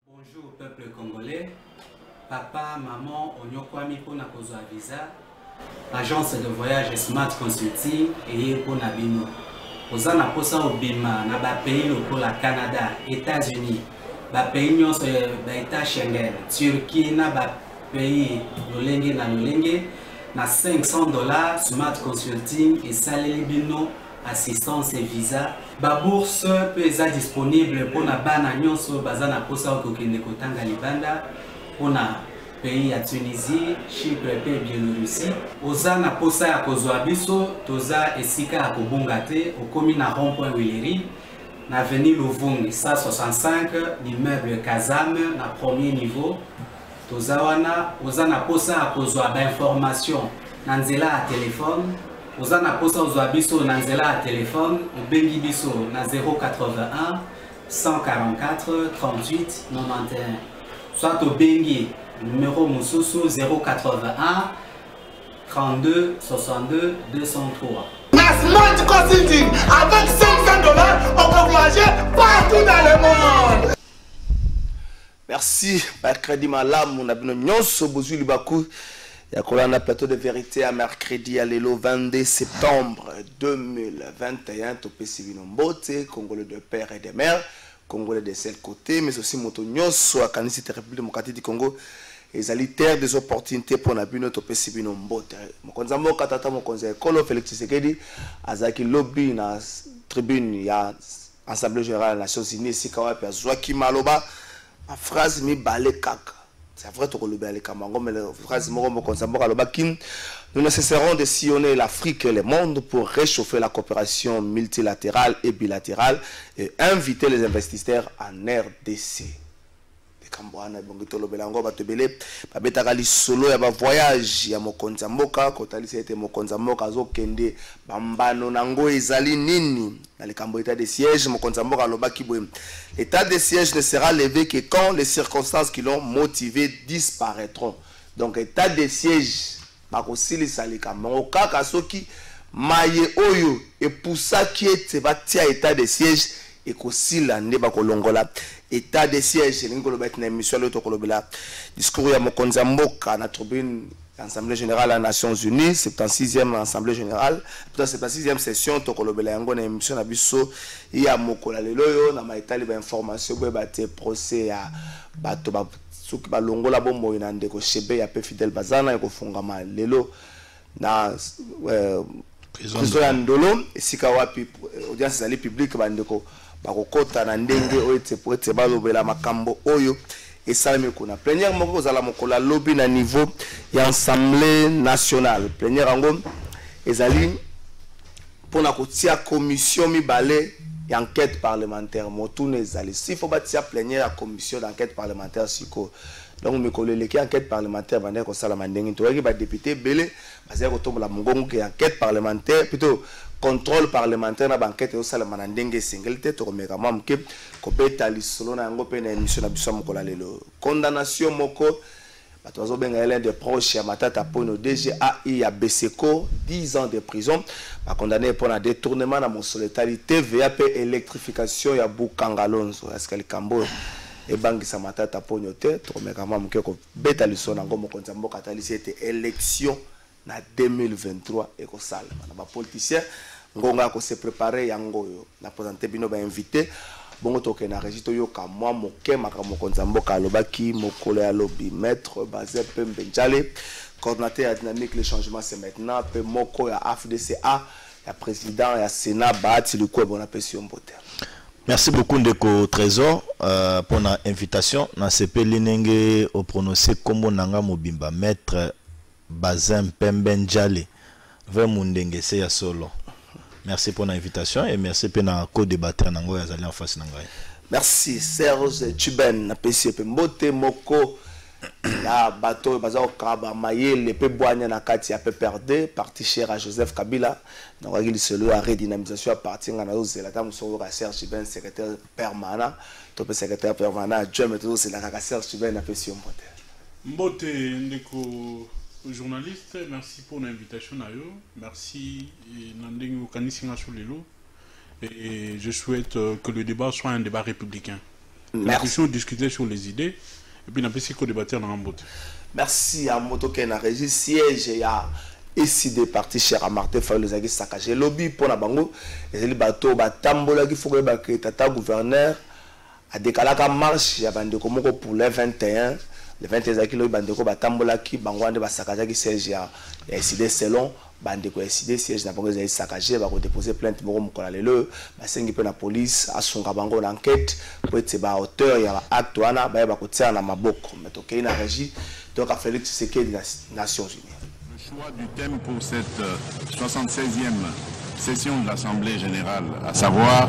Bonjour peuple congolais, papa, maman, onyokwami pona kozwa visa, agence de voyage Smart Consulting et pour Nabino. Ozana posa obima na ba pays lokola Canada, États-Unis, ba pays nyonso ba État Schengen, Turquie na ba pays lolenge na lolenge na $500 Smart Consulting et saleli bino assistance et visa. Ba bourse peut être disponible pour na bana nyonso bazana posa okokende kotanga libanda pour na pays à Tunisie, Chypre et Biélorussie. Ozana posa ya kozwa biso toza esika ya kobunga te okomi na rond-point Willery na avenue Louvungi 165 l'immeuble Kazam na premier niveau. Toza wana ozana posa ya kozwa ba information na nzela ya téléphone. Ozana posa ozwa biso na nzela ya téléphone obengi biso na 081 144 38 91 soit obengi numéro Moussousou 081 32 62 203. Smart Consulting, avec $500, on peut voyager partout dans le monde. Merci, mercredi malam, on a bien nyonso bozu libaku. Ya kolana plateau de vérité à mercredi à l'élo 22 septembre 2021. Topé Sivino Mbote, Congolais de père et de mère, Congolais de seul côté, mais aussi Moto nyonso à Kanisi République démocratique du Congo. Et ça terre des opportunités pour la bino topé Sivino Mbote. Mokonza Mboka tata mokonza Kolo Félix Tshisekedi azaki lobby na tribune ya Assemblée générale des Nations Unies sikawa pe azwaki maloba a phrase mi balé kaka. C'est vrai que le Kamango, mais la phrase nous nécessiterons de sillonner l'Afrique et le monde pour réchauffer la coopération multilatérale et bilatérale et inviter les investisseurs en RDC. Kambwana bongitolo belango batebele babetaka lisolo ya ba voyage ya mokonza mboka kotali c'était mokonza mboka azokende bambano nango ezali nini na likambo état de siège mokonza mboka lobaki boye l'état de siège ne sera levé que quand les circonstances qui l'ont motivé disparaîtront. Donc état de siège bakosilisa likambo kaka soki maye oyo et pour ça qui est batia état de siège et kosila nde bakolongola état de siège l'ingolo ba na émission le tokolobela discours ya mokonza mboka na tribune Assemblée générale des Nations Unies 76e Assemblée générale peut 76e session tokolobela yango na émission na biso ya mokola lelo yo na maitali ba information bo ba te procès ya bato ba soki balongola bombo na ndeko Shebe ya pe Fidel Bazana ko fungama lelo na prison ya Ndolo esika wapi audience zali publique bandeko bakokota na ndenge oyo te balobela makambo oyo esalemi kuna plénière moko kozala mokola lobby na niveau ya Assemblée nationale plénière yango ezali pona kotia commission mibale ya enquête parlementaire motune ezali s'il faut batia plénière ya commission d'enquête parlementaire siko donc mikolo eleki enquête parlementaire bande kosala mandenge toyaki ba député belé bazali kotombola mongongo ke enquête parlementaire plutôt contrôle parlementaire na banquette au sala manandenge singleté to komeka mamke ko beta lisolo na yango pe na émission na biso mokola lelo condamnation moko bato bazo benga l'un des proches ya Matata Pono DGAI ya Beseko 10 ans de prison ba condamné pour un détournement na monsolitalité VAP électrification ya Bukangalonzo est-ce que le Cambo et bangisa Matata Pono te to komeka mamke ko beta lisolo na ngo mokonza mboka tali c'était élection na 2023 et ko sala na ba politicien ngonga ko se préparer yango yo na présenter bino ba invité bongo toke na régito yo ka moi moke makambo konza mboka lobaki mokolo ya lobby maître Bazé Pembe Njale coordinateur dynamique le changement c'est maintenant pe moko ya AFDCA ya président ya Sénat Bahati Luko bon appéciation mbote. Merci beaucoup Ndeko Trésor pour la invitation na CP linenge au prononcer kombo nanga mobimba maître Bazin Pembe Njale vers Mundenge ya solo. Merci pour l'invitation et merci pour la co-débatteur nango yazali en face nangai. Merci Serge Tuben na PCP Mbote moko ya bateau bazao kaba mayele pe boanya na kati ya PPRD parti cher à Joseph Kabila donc il se loue à redynamisation à partir na ozela ta musoro ka Serge Tuben secrétaire permanent to secrétaire permanent adjoint mais tout c'est la Serge Tuben na PCP Mbote. Mbote ndeko journaliste, merci pour l'invitation. Merci Nandeng Kanisinga Soulelo. Et je souhaite que le débat soit un débat républicain. La question discuter sur les idées et puis n'apprécier qu'au débattre dans Mbote. Merci à Moto Ken a régi siège et à décidé parti cher à Martin Fayulu Zagi Sakagé lobby pour la bango et les bateaux batambola qui faut que tata gouverneur a décalé la marche ya bandeko moko pour les 21 le 21 kilo bandeko batambola ki bango ande basakaja ki siège ya décidé selon bandeko décidé siège na bango Zagi Sakagé ba ko déposer plainte moko mokola lelo basengi pe na police asunga bango l'enquête pour être ba auteur ya acte wana ba ko tia na maboko mais to kei na régie donc à Félix Tshisekedi des Nations Unies. Le choix du thème pour cette 76e session de l'Assemblée générale, à savoir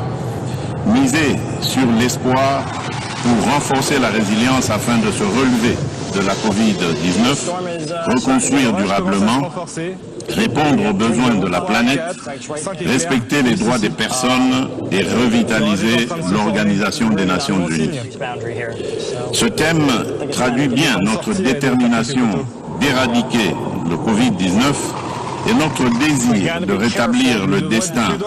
miser sur l'espoir pour renforcer la résilience afin de se relever de la Covid-19, reconstruire durablement, répondre aux besoins de la planète, respecter les droits des personnes et revitaliser l'Organisation des Nations Unies. Ce thème traduit bien notre détermination d'éradiquer le Covid-19 et notre désir de rétablir le destin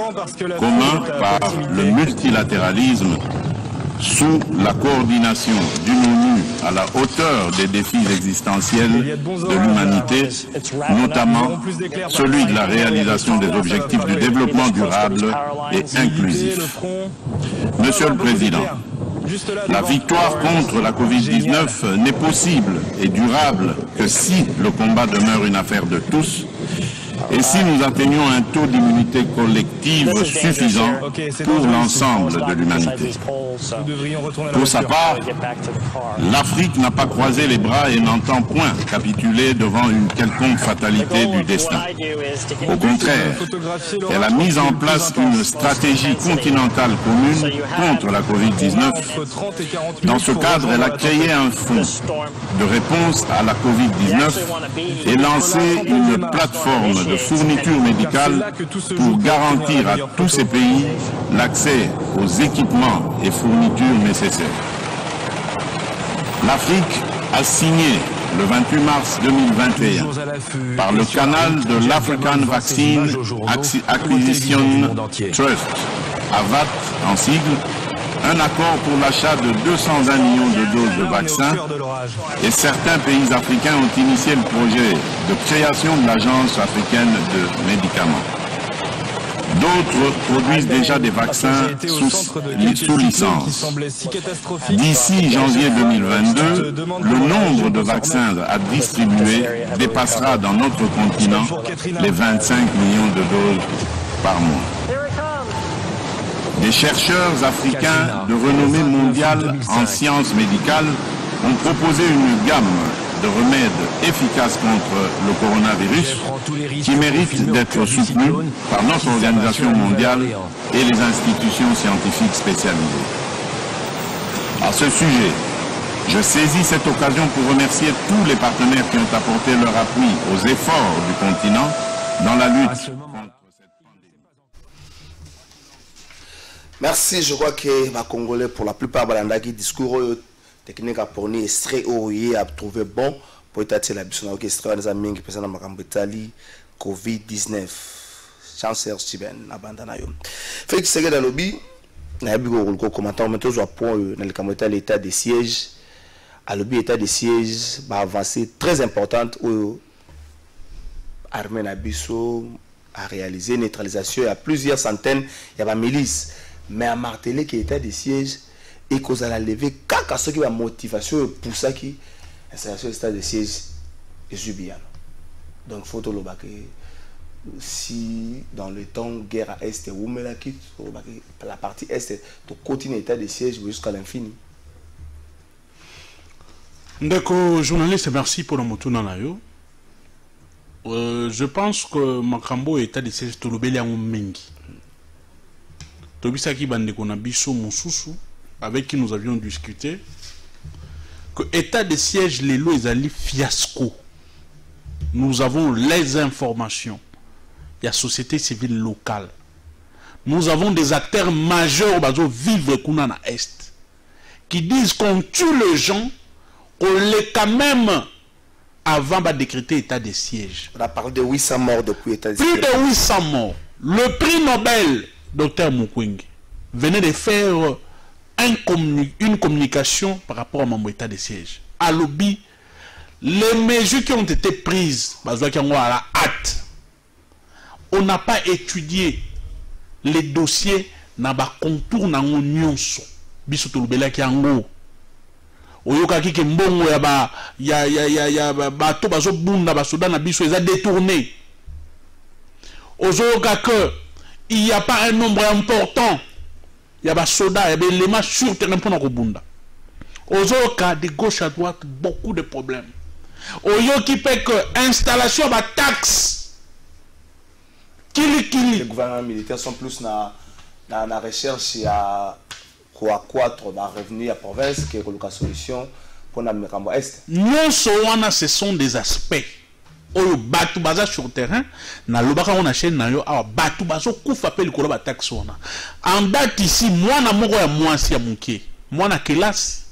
commun par le multilatéralisme sous la coordination d'une ONU à la hauteur des défis existentiels de l'humanité, notamment celui de la réalisation des objectifs du développement durable et inclusif. Monsieur le Président, la victoire contre la Covid-19 n'est possible et durable que si le combat demeure une affaire de tous et si nous atteignons un taux d'immunité collective suffisant pour l'ensemble de l'humanité. Pour sa part, l'Afrique n'a pas croisé les bras et n'entend point capituler devant une quelconque fatalité du destin. Au contraire, elle a mis en place une stratégie continentale commune contre la Covid-19. Dans ce cadre, elle a créé un fonds de réponse à la Covid-19 et lancé une plateforme de fourniture médicale pour garantir à tous ces pays l'accès aux équipements et fournitures nécessaires. L'Afrique a signé le 28 mars 2021 par le canal de l'African Vaccine Acquisition Trust, AVAT en sigle, un accord pour l'achat de 220 millions de doses de vaccins et certains pays africains ont initié le projet de création de l'Agence africaine de médicaments. D'autres produisent déjà des vaccins sous licence. D'ici janvier 2022, le nombre de vaccins à distribuer dépassera dans notre continent les 25 millions de doses par mois. Des chercheurs africains de renommée mondiale en sciences médicales ont proposé une gamme de remèdes efficaces contre le coronavirus qui méritent d'être soutenus par notre organisation mondiale et les institutions scientifiques spécialisées. À ce sujet, je saisis cette occasion pour remercier tous les partenaires qui ont apporté leur appui aux efforts du continent dans la lutte contre cette pandémie. Merci, je crois que les Congolais, pour la plupart, balandaki discours technique à porni extrait à trouver bon pour être la mission orchestrée des amis qui présentent ma campagne Covid-19. Chancellor Steven abandana yo. Félix Tshisekedi dans lobby na bigo ko commentaire mais toujours point dans le campagne l'état de siège à lobby état de siège va avancer très importante où armée na biso a réalisé neutralisation à plusieurs centaines il y a pas milices mais à marteler que état de siège et qu'on a levé kaka ce qui va motivation pour ça qui installation état de siège est jubilant. Donc faut le baquer si dans le temps guerre à est ou mais la partie est de continuer état de siège jusqu'à l'infini. D'accord, journaliste, merci pour le moto nanayo. Je pense que Makambo état de siège to lobeli en mengi. Tobisaki bande qu'on a biso mususu avec qui nous avions discuté que état de siège les lois ezali fiasco. Nous avons les informations. Il y a société civile locale. Nous avons des acteurs majeurs qui vivent à est qui disent qu'on tue les gens, qu'on les quand même avant de décréter état de siège. On a parlé de 800 morts depuis l'état de Plus siège. de 800 morts. Le prix Nobel, Dr Mukwege, venait de faire une communication par rapport à mon état de siège. À l'objet, les mesures qui ont été prises, à la hâte, on n'a pas étudié les dossiers dans le contour de l'union. Bisotolubela qui ango. Oyoka ki mbongo ya bato bazo bunda basoda na biso eza détourné. Ozoka que il n'y a pas un nombre important. Il y a basoda, il y a des éléments sur terrain pour na bunda. Ozoka de gauche à droite beaucoup de problèmes. Oyoki fait que installation ba taxe. Les gouvernements militaires sont plus dans la recherche à croître dans le revenu à la province qui est la solution pour la Mirambo Est. Non seulement ce sont des aspects. Oyo batu baza sur le terrain, na lobaka on achète na yo awa batu bazo kufa pe likolo ba taxe wana. En date ici, moi na moko ya mwasi ya muke. Moi na kelasi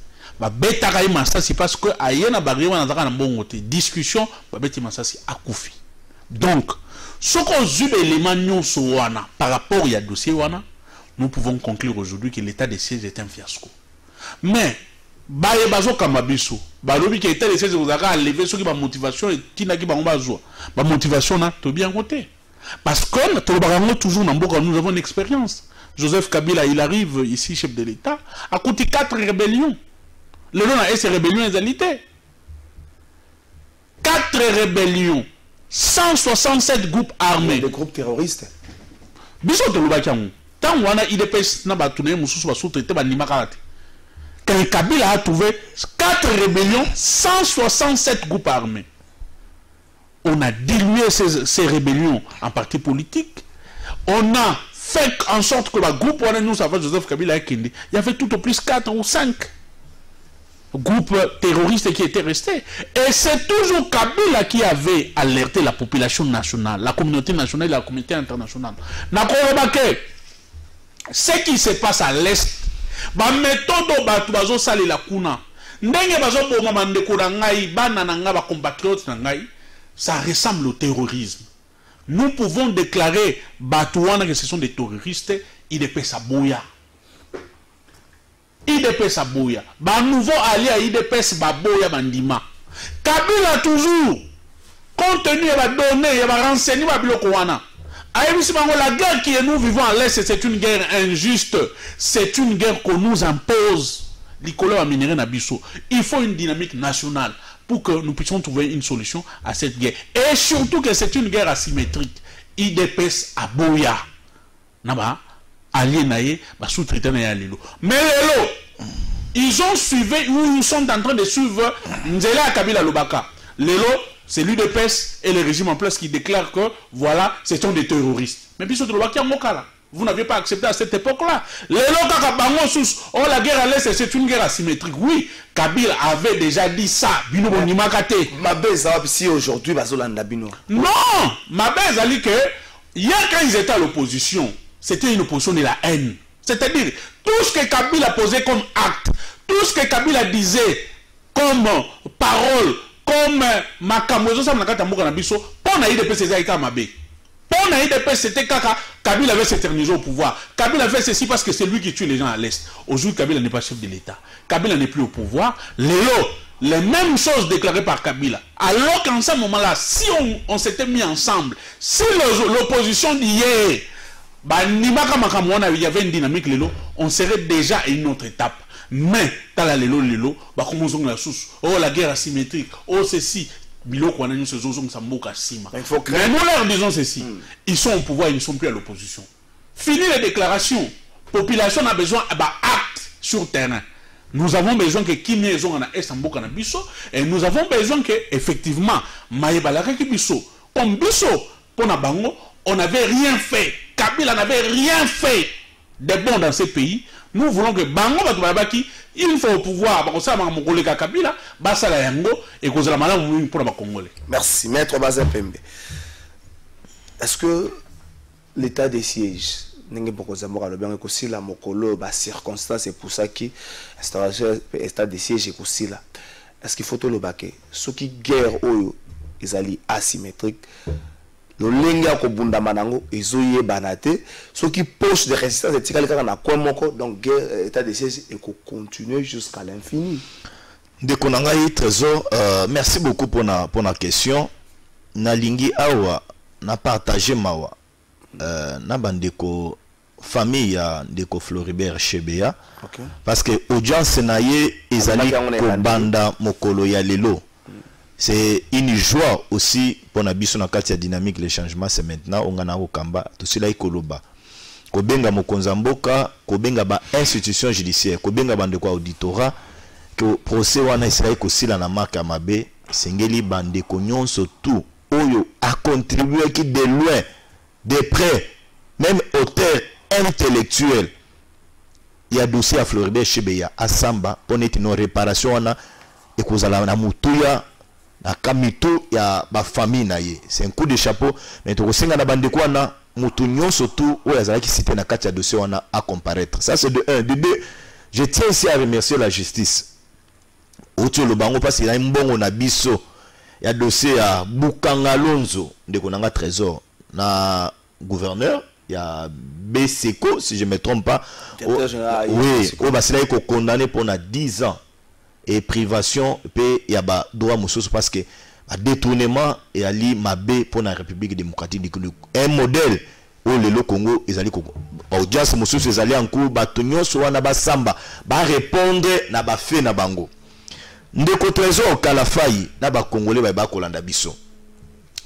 ba betaka yi masasi parce que ayena bari wana zaka na mbongo te. Discussion ba beti masasi akufi. Donc, ce qu'on zube élément nyonso wana par rapport ya dossier wana, nous pouvons conclure aujourd'hui que l'état de siège est un fiasco. Mais, baye bazo kamabiso, balobi que l'état de siège vous a levé ce qui va motivation et qui n'a qui va bazo. Ba motivation na to bien côté. Parce que toujours nous avons une expérience. Joseph Kabila, il arrive ici chef de l'État, a coûté 4 rébellions. Le nom a ces rébellions égalité. 4 rébellions, 167 groupes armés. Des groupes terroristes. Biso de Lubakiangu. Tant on a IDPS n'a pas tourné, Moussous va sous-traiter, quand Kabila a trouvé 4 rébellions, 167 groupes armés. On a dilué ces rébellions en partis politiques. On a fait en sorte que le groupe où nous avons Joseph Kabila et Kende, il y avait tout au plus 4 ou 5 groupes terroristes qui étaient restés. Et c'est toujours Kabila qui avait alerté la population nationale, la communauté nationale et la communauté internationale. Ce qui se passe à l'Est, ba méthode ba tubazo sali la kuna. Ndenge bazo boma mandeko na ngai bana na nga ba compatriotes na ngai, ça ressemble au terrorisme. Nous pouvons déclarer batouana que ce sont des terroristes, IDPS Aboya. IDPS Aboya. Ba nouveau allié à IDPS Baboya Bandima. Kabila toujours contenu et va donner et va renseigner ba biloko wana. La guerre que nous vivons à l'Est, c'est une guerre injuste. C'est une guerre qu'on nous impose. Il faut une dynamique nationale pour que nous puissions trouver une solution à cette guerre. Et surtout que c'est une guerre asymétrique. IDPS Aboya. Naba, allié sous-traité na Lelo. Mais Lelo, ils ont suivi, ou ils sont en train de suivre Nzela Kabila Lobaka. Lelo, c'est l'UDPS et le régime en place qui déclarent que, voilà, ce sont des terroristes. Mais puis, vous n'aviez pas accepté à cette époque-là. La guerre à l'Est, c'est une guerre asymétrique. Oui, Kabila avait déjà dit ça. Mabez si aujourd'hui, non, Mabez a dit que, hier, quand ils étaient à l'opposition, c'était une opposition de la haine. C'est-à-dire, tout ce que Kabila posait comme acte, tout ce que Kabila disait comme parole, comme Makamozo Samnakata Mouka Nabiso, pour na IDP c'était Mabe. Pour na IDP c'était Kaka, Kabila avait s'éterniser au pouvoir. Kabila fait ceci parce que c'est lui qui tue les gens à l'Est. Aujourd'hui, Kabila n'est pas chef de l'État. Kabila n'est plus au pouvoir. Les mêmes choses déclarées par Kabila. Alors qu'en ce moment-là, si on s'était mis ensemble, si l'opposition d'hier, il y avait une dynamique, on serait déjà à une autre étape. Mais, la guerre asymétrique, ceci, mais nous leur disons ceci, ils sont au pouvoir, ils ne sont plus à l'opposition. Fini les déclarations, population a besoin d'actes sur terrain. Nous avons besoin que Kimé Zong na Estambo Kanabiso, et nous avons besoin que, effectivement, Maïbalaka Kibiso, comme Biso, pour Nabango, on n'avait rien fait. Kabila n'avait rien fait de bon dans ce pays. Nous voulons que Bango Batubabaki, il faut au pouvoir, Kabila, Basala Yango, et que la malade pour les Congolais. Merci, Maître Bazin Pembe. Est-ce que l'état des sièges, aussi la mokolo, circonstance, c'est pour ça que l'état des sièges est aussi là. est-ce qu'il faut tout le baquet ceux qui guerre oyo ils allaient asymétrique le lenga ko bunda manango ezoye banate ceux qui poche de résistance etikali kaka na kwa moko donc guerre état de siège et ko continuer jusqu'à l'infini. De konangai trésor merci beaucoup pour la question na lingi awa na partager mawa na bandeko famille ya ndeko Floribert Chebeya parce que audience naye ezali ko banda mokolo ya lelo. C'est une joie aussi pour la biso na kati ya dynamique le changement c'est maintenant on ngana okamba to sila ikoloba ko benga mokonza mboka ko benga ba institution judiciaire ko benga bande kwa auditorat que procès wana Israël ko sila na marque mabe sengeli bande ko nyonso tout oyo a contribué qui de loin de près même auteur intellectuel il y a dossier à Floribert Chebeya à Samba pour net non réparation wana et ko zala na mutuya na kamito ya ba famille na ye c'est un coup de chapeau mais to kosenga na bande kwa na mutu nyonso tout oyo azalaki cité na kati ya dossier wana à comparaître ça c'est de 1 de 2 je tiens aussi à remercier la justice oto lo bango parce qu'il a mbongo na biso ya dossier ya Bukanga Lonzo ndeko nanga trésor na gouverneur ya Beseko si je me trompe pas oui o basila ko condamné pour na 10 ans et privation pe ya ba droit mususu parce que a détournement et ali mabe pour la République démocratique du Congo un modèle où le Congo ezali ko audience mususu ezali en cours ba tonyoso wana ba samba ba répondre na ba fait na bango ndeko trésor kalafai na ba congolais ba kolanda biso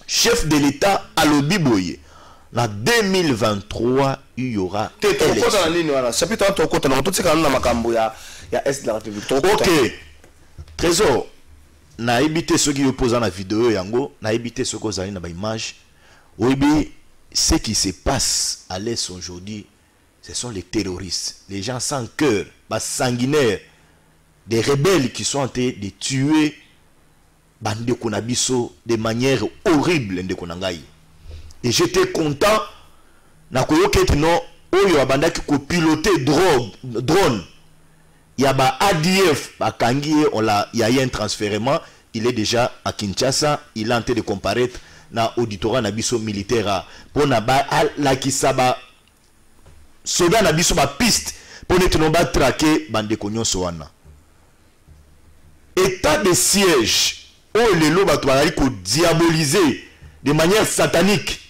chef de l'état alobi boye na 2023 il y aura chapitre est de la République. OK. Trésor, na évité ceux qui opposent à la vidéo yango, na évité ceux qui ont na ba image. Oui, ce qui se passe à l'Est aujourd'hui, ce sont les terroristes, les gens sans cœur, bas sanguinaires, des rebelles qui sont en train de tuer bande konabiso de manière horrible de konangai. Et j'étais content na koyoke non oyo abanda ki ko piloter drone. Il y a ba ADF, ba Kangi, il y a eu un transfèrement, il est déjà à Kinshasa, il est en train de comparaître na auditorat na biso militaire pour na ba la kisaba soda na biso ba piste pour ne ba traquer bande konyo soana. État de siège, oh les lots ba ko diaboliser de manière satanique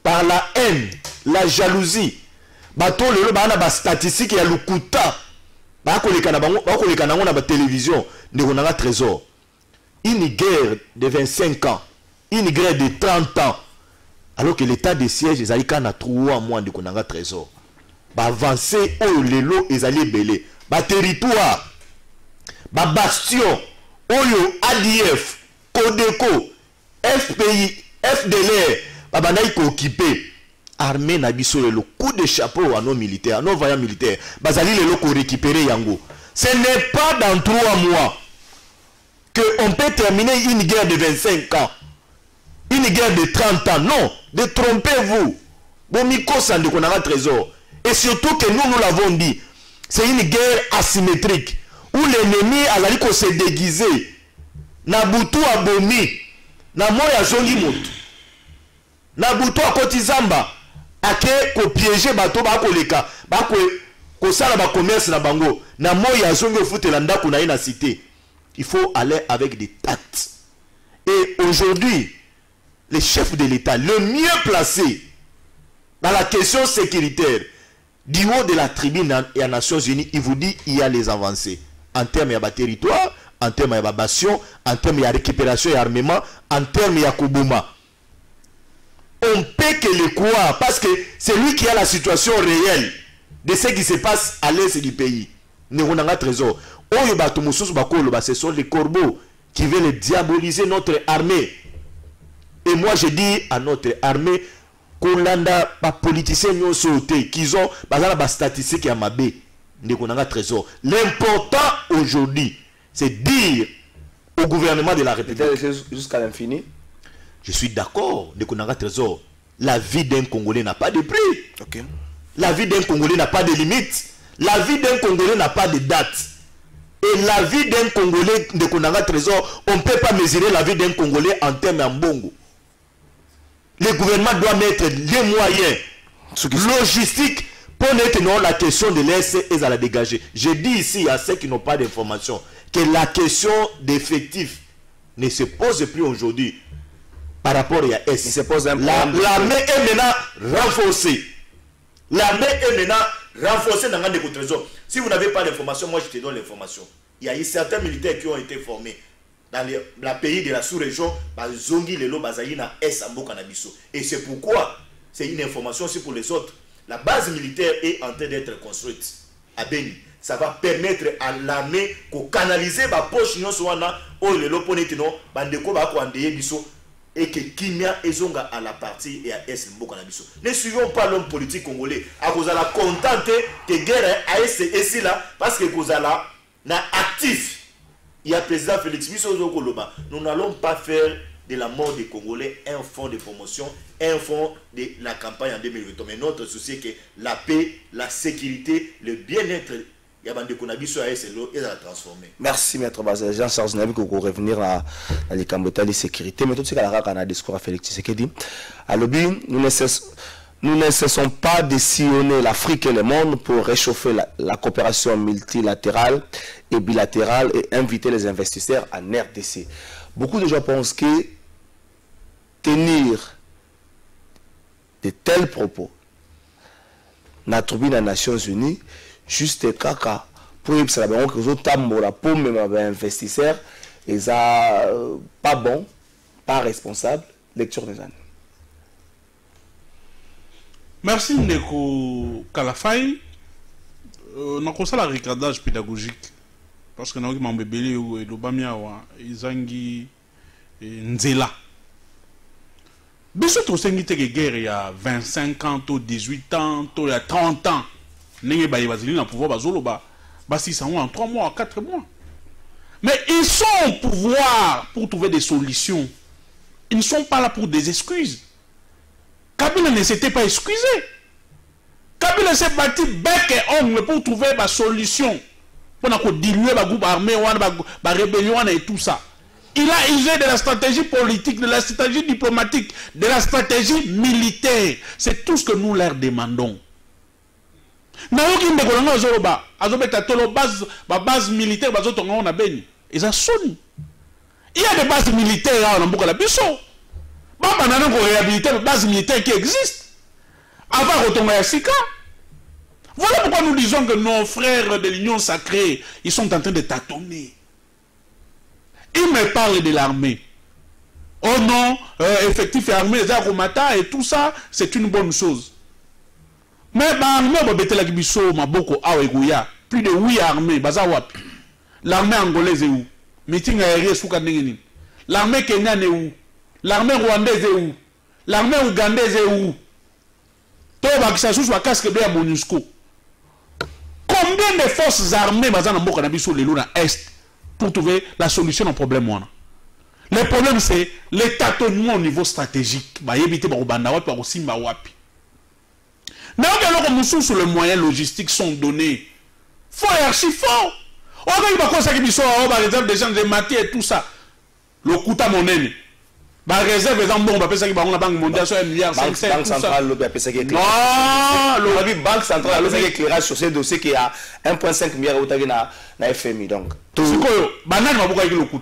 par la haine, la jalousie. Bato le lots ba na ba statistique ya lukuta. La télévision de trésor. Une guerre de 25 ans, une guerre de 30 ans, alors que l'état de siège est allé à 3 mois de konanga trésor. Avancer au lelo est allé belé. Territoire, bastion, oyo ADF, Codeco, FPI, FDLR, babanaï ko occupé. Armée na biso le coup de chapeau à nos militaires, à nos vaillants militaires. Bazali le loko récupérer yango. Ce n'est pas dans 3 mois que on peut terminer une guerre de 25 ans. Une guerre de 30 ans. Non, détrompez-vous. Bomiko sande konanga trésor. Et surtout que nous l'avons dit, c'est une guerre asymétrique où l'ennemi azali ko se déguiser. Na butu abomi, na moya zongi moto. Na butu akotizamba. Ake ko piéger bato ba ko leka ba ko sala ba commerce na bango na moya zongo futela ndako na ina cité. Il faut aller avec des tacts. Et aujourd'hui, le chef de l'État le mieux placé dans la question sécuritaire du haut de la tribune et à Nations Unies, il vous dit il y a les avancées en termes de territoire, en termes de bastion, en termes de récupération et armement, en termes de Koboma. On peut que le croire parce que c'est lui qui a la situation réelle de ce qui se passe à l'est du pays. Neronanga trésor. Ce sont les corbeaux qui veulent diaboliser notre armée. Et moi je dis à notre armée Kolanda pas politiciens nous sauté qu'ils ont des statistiques à Mabé. Neronanga trésor. L'important aujourd'hui, c'est dire au gouvernement de la République jusqu'à l'infini. Je suis d'accord, de trésor. La vie d'un Congolais n'a pas de prix. La vie d'un Congolais n'a pas de limite. La vie d'un Congolais n'a pas de date. Et la vie d'un Congolais de Konanga Trésor, on ne peut pas mesurer la vie d'un Congolais en termes d'ambongo. Le gouvernement doit mettre les moyens logistiques pour mettre la question de l'ES et à la dégager. Je dis ici à ceux qui n'ont pas d'informations que la question d'effectifs ne se pose plus aujourd'hui par rapport à S. L'armée est maintenant renforcée. L'armée est maintenant renforcée dans le trésor. Si vous n'avez pas d'informations, moi je te donne l'information. Il y a eu certains militaires qui ont été formés dans les pays de la sous-région, Zongi, Lelo, Bazaïna, S, Ambo, Canabiso. Et c'est pourquoi, c'est une information aussi pour les autres. La base militaire est en train d'être construite à Beni. Ça va permettre à l'armée de canaliser la poche et que Kimia Ezonga à la partie et à S. Ne suivons pas l'homme politique congolais. À cause de la contente que guerre a ici là, parce que cause là, na actif. Il y a le président Félix Bissozo Koloba. Nous n'allons pas faire de la mort des Congolais un fonds de promotion, un fonds de la campagne en 2020. Mais notre souci est que la paix, la sécurité, le bien-être, il y a des Konabiso à SLO et à la transformer. Merci, Maître Bazin. Jean-Charles Nabi, pour revenir à la Cambotali sécurité. Mais tout ce qu'il y a discours à Félix Tshisekedi. À l'objet, nous ne cessons pas de sillonner l'Afrique et le monde pour réchauffer la coopération multilatérale et bilatérale et inviter les investisseurs en RDC. Beaucoup de gens pensent que tenir de tels propos na tribune des Nations Unies, juste caca, pour que les autres pour même investisseurs, et ça pas bon, pas responsable, lecture des années. Merci Ndeko Kalafai. On a commencé le recadage pédagogique. Parce que nous avons bébé et l'Obamiawa, Izangi et Nzela. Bien sûr, c'est une guerre il y a 25 ans, 18 ans, il y a 30 ans. Nous avons pouvoir en 3 mois, 4 mois. Mais ils sont au pouvoir pour trouver des solutions. Ils ne sont pas là pour des excuses. Kabila ne s'était pas excusé. Kabila s'est battu bec et ongle pour trouver des solutions. Pour diluer le groupe armé, la rébellion et tout ça. Il a usé de la stratégie politique, de la stratégie diplomatique, de la stratégie militaire. C'est tout ce que nous leur demandons. Il y a des bases militaires dans la Bisso. Il y a des bases militaires qui existent. Avant de retourner à Sika. Voilà pourquoi nous disons que nos frères de l'Union sacrée, ils sont en train de tâtonner. Ils me parlent de l'armée. Oh non, effectif et armée, les aromata et tout ça, c'est une bonne chose. Mais plus de 8 armées, l'armée angolaise est où? Meeting aérien sous Kanengeni. L'armée kenyane est où? L'armée rwandaise est où? L'armée ougandaise est où? Combien de forces armées est pour trouver la solution au problème? Le problème c'est le tâtonnement au niveau stratégique. Mais sur les moyens logistiques sont donnés. Faut et archi fort. On va réserve des gens de matière et tout ça. Le coût monnaie. Bah réserve les embons, on ça qui va la banque mondiale sur 1,5 milliard. Banque centrale, non, le banque centrale, le éclairage sur ces dossiers qui a 1,5 milliard na FMI donc. Tout ce que banane va beaucoup le coût.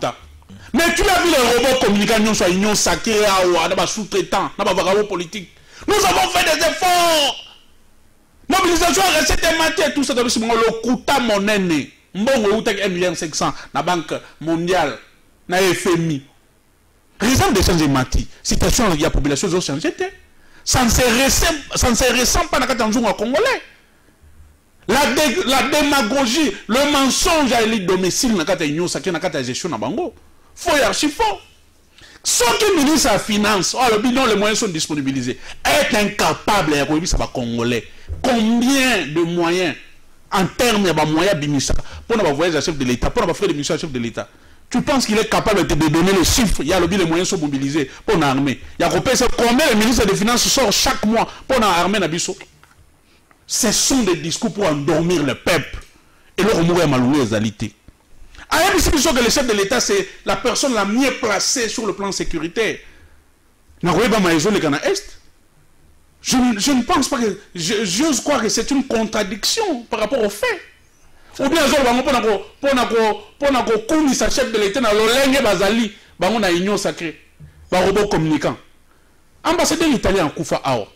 Mais tu as vu les robots communication sur union sacrée à sous-traitant, na ba politique. Nous avons fait des efforts. Mobilisation recette matière tout ça dans le coût monnaie. Mbongo outek 1,5 milliard na banque mondiale, na FMI. Raison de changer mati. Situation il y a population qui ont changé. Ça ne se ressent pas dans le Tanzou congolais. La démagogie, le mensonge à l'élite domicile dans la union sacrée dans la gestion na bango. Faut y archi fort. Ceux qui ministre la finance, oh le bilan les moyens sont disponibilisés. Est incapable à dire ça va congolais. Combien de moyens en termes de moyens bimisa pour nos voyages à chef de l'État, pour nos frais de mission à chef de l'État. Tu penses qu'il est capable de donner les chiffres? Il y a le les moyens sont mobilisés pour l'armée. Il y a combien le ministre des Finances sort chaque mois pour l'armée Nabiso? Ce sont des discours pour endormir le peuple. Et leur mourir maloué les alités. que le chef de l'État, c'est la personne la mieux placée sur le plan sécuritaire. Je ne pense pas que... J'ose croire que c'est une contradiction par rapport aux faits. Ou bien, pour le chef de l'État, on a une union sacrée. Robot communicant. Ambassadeur italien Koufa Awa,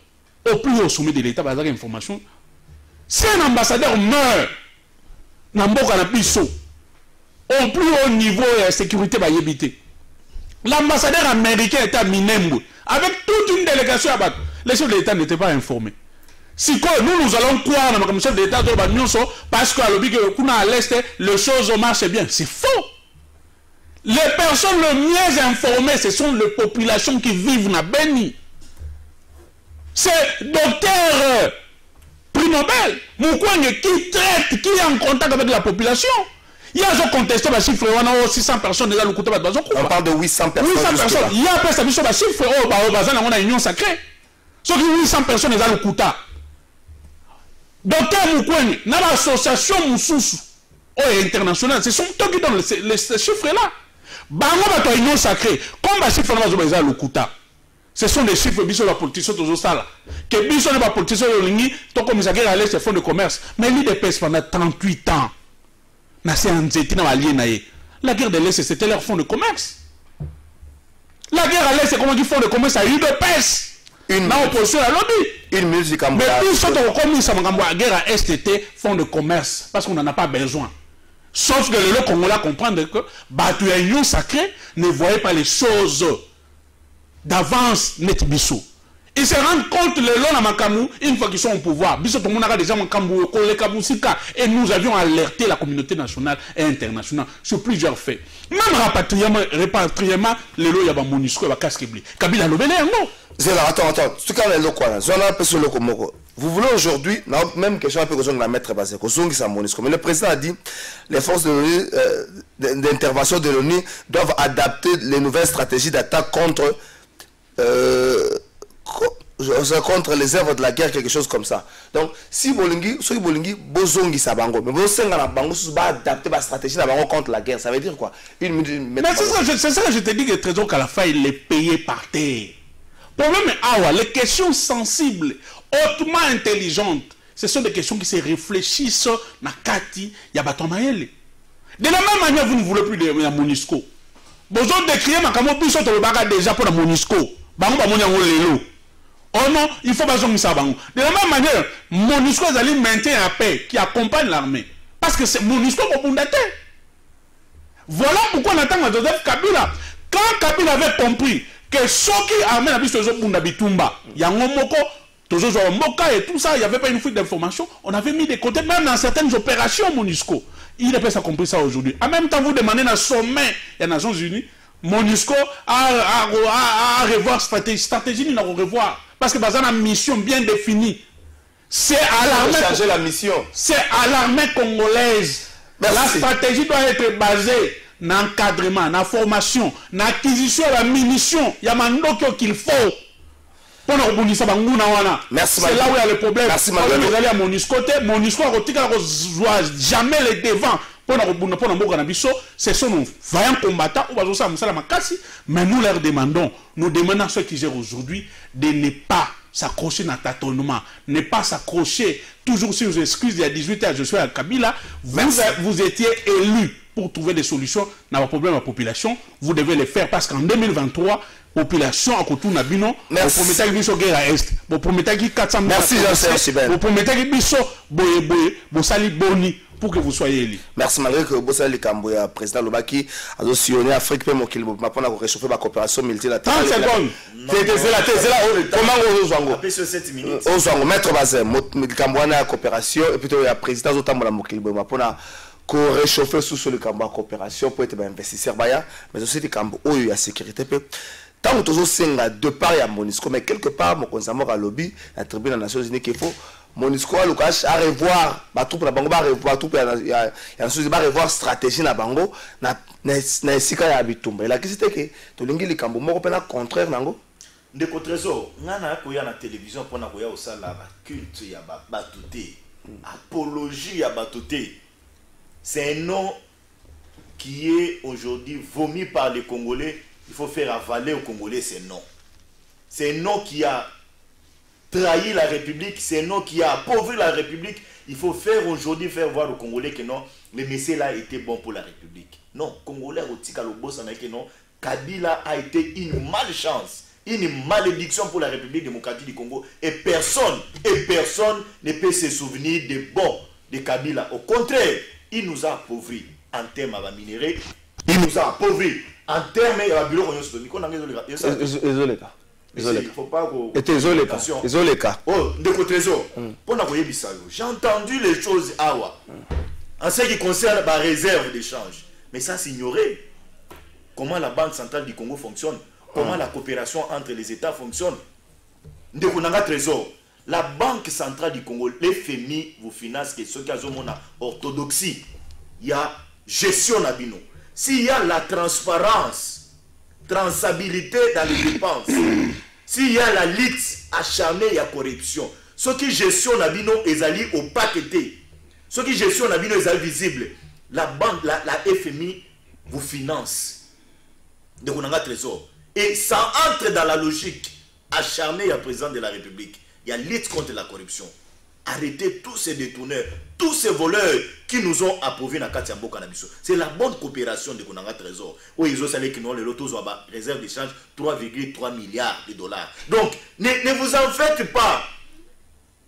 au plus haut sommet de l'État, il y a information. Si un ambassadeur meurt, au plus haut niveau de sécurité, l'ambassadeur américain était à Minembwe, avec toute une délégation à battre. Les chefs de l'État n'étaient pas informés. Si nous allons croire dans le chef de l'État, parce qu'à l'est, les choses marchent bien. C'est faux. Les personnes les mieux informées, ce sont les populations qui vivent dans Beni. C'est docteur prix Nobel, Moukouane qui traite, qui est en contact avec la population. Il y a un contesté le chiffre, on a 600 personnes déjà le côté. On parle de 800 personnes. 800 personnes. Il y a un chiffre, on a une union sacrée. Sauf que 800 personnes déjà le côté. Docteur Moukouane, dans l'association Moussous internationale, ce sont eux qui donnent ces chiffres-là. Bango bato union sacrée comme ba chiffre na bazobeza lokuta ce sont des chiffres biso la politicien toujours ça que biso ne ba politicien lingi to comme ça aller ces fonds de commerce mais l'IDPS pendant 38 ans na c'est nzeti na allié na ye la guerre de l'Est c'était leur fonds de commerce la guerre à l'Est c'est comment du fonds de commerce à l'IDPS une opposition à lobby une musique en mais biso to comme ça la guerre à Est était fonds de commerce parce qu'on n'en a pas besoin. Sauf que les Congolais comprennent que Batu et Union sacrée ne voyaient pas les choses d'avance net Bissou. Ils se rendent compte les lois à Makamou une fois qu'ils sont au pouvoir. Bissou tout le monde a déjà Makamou, et nous avions alerté la communauté nationale et internationale sur plusieurs faits. Même rapatriement, les lois à Monisco et à Kaskebli. Kabila Lobele, non. Attends. Ce qu'on a le quoi là, vous voulez aujourd'hui, même question un peu que la maître basée, mais le président a dit les forces de l'ONU, d'intervention de l'ONU doivent adapter les nouvelles stratégies d'attaque contre les œuvres de la guerre, quelque chose comme ça. Donc, si Bolingi, Bozongi Sabango, mais Bosenga Bango va adapter la stratégie contre la guerre, ça veut dire quoi? Mais c'est ça que je te dis que le trésor qu'à la fin il est payé par terre. Problème est, les questions sensibles, hautement intelligentes, ce sont des questions qui se réfléchissent dans Kati, Yabatomaele. De la même manière, vous ne voulez plus de la Monisco. Vous avez décrié déjà pour la Monisco. Oh non, il faut pas que ça. De la même manière, Monisco allait maintenir la paix qui accompagne l'armée. Parce que c'est Monisco pour Bundate. Voilà pourquoi on attend Joseph Kabila. Quand Kabila avait compris que ceux qui amènent la bise de Bitumba, Yangomoko, Moka et tout ça, il n'y avait pas une fuite d'informations, on avait mis de côté, même dans certaines opérations MONUSCO. Il n'a pas compris ça aujourd'hui. En même temps, vous demandez dans le sommet des Nations Unies, MONUSCO à revoir stratégie, il a revoir. Parce que dans une mission bien définie, c'est à l'armée congolaise. La stratégie doit être basée dans l'encadrement, dans la formation, dans l'acquisition de la munition. Il y a un qu'il faut. Merci. C'est là où il y a le problème. Merci, madame. Vous allez à MONUSCO, MONUSCO a jamais les devants. Ce sont nos vaillants combattants, mais nous leur demandons, à ceux qui gèrent aujourd'hui de ne pas s'accrocher dans le tâtonnement, ne pas s'accrocher toujours sur les excuses. Il y a 18 ans, je suis à Kabila, vous étiez élus pour trouver des solutions dans le problème de la population, vous devez les faire parce qu'en 2023, population à côté de Bino, vous promettez que Bisso guerre à Est, vous promettez que 400 000 vous promettez que Bisso vous sali boni pour que vous soyez élu. Merci, malgré que vous soyez le président Lobaki a sillonné l'Afrique, même qu'il m'a pas réchauffé la coopération multilatérale. 30 secondes. C'est là, comment vous avez maître Bazin, la coopération, et puis le président Zotambola Mokil m'a pas réchauffer sous le camp de coopération pour être un investisseur, mais aussi le camp où il y a sécurité. Tant que toujours c'est de part il y a MONUSCO, mais quelque part mon conseiller à lobby la tribune des Nations Unies qu'il faut MONUSCO à revoir la troupe la bango à revoir tout il y a revoir stratégie la bango na sika ya bitumba la question c'est que to lingi le camp moko pena contraire nango ndeko trésor ngana ko ya na télévision pona ko ya osala ba culte ya batuté apologie ya batuté c'est un nom qui est aujourd'hui vomi par les Congolais, il faut faire avaler aux Congolais ces noms. C'est un nom qui a trahi la République, c'est un nom qui a appauvri la République. Il faut faire aujourd'hui, faire voir aux Congolais que non, le message là était bon pour la République. Non, Congolais, non, Kabila a été une malchance, une malédiction pour la République démocratique du Congo. Et personne ne peut se souvenir des bons de Kabila. Au contraire, il nous a appauvris en termes de minerais, il nous a appauvris en termes de bureau. Il faut pas j'ai entendu les choses awa en ce qui concerne la réserve d'échange, mais ça c'est ignoré. Comment la Banque centrale du Congo fonctionne, comment la coopération entre les États fonctionne. Trésor, la Banque centrale du Congo, les FMI vous finance que ce qui a orthodoxie, il y a gestion nabino. S'il y a la transparence, transabilité dans les dépenses, s'il y a la lutte acharnée, il y a corruption. Ce qui gestion nabino est allé au paqueté. Ce qui gestion nabino est visible. La banque, la FMI vous finance. De Konanga Trésor. Et ça entre dans la logique acharnée du président de la République. Il y a lutte contre la corruption. Arrêtez tous ces détourneurs, tous ces voleurs qui nous ont appauvris dans Katiambo Canabiso. C'est la bonne coopération de Konanga Trésor. Où ils ont salé que nous, les lotos ont réserve d'échange 3,3 milliards de dollars. Donc, ne vous en faites pas.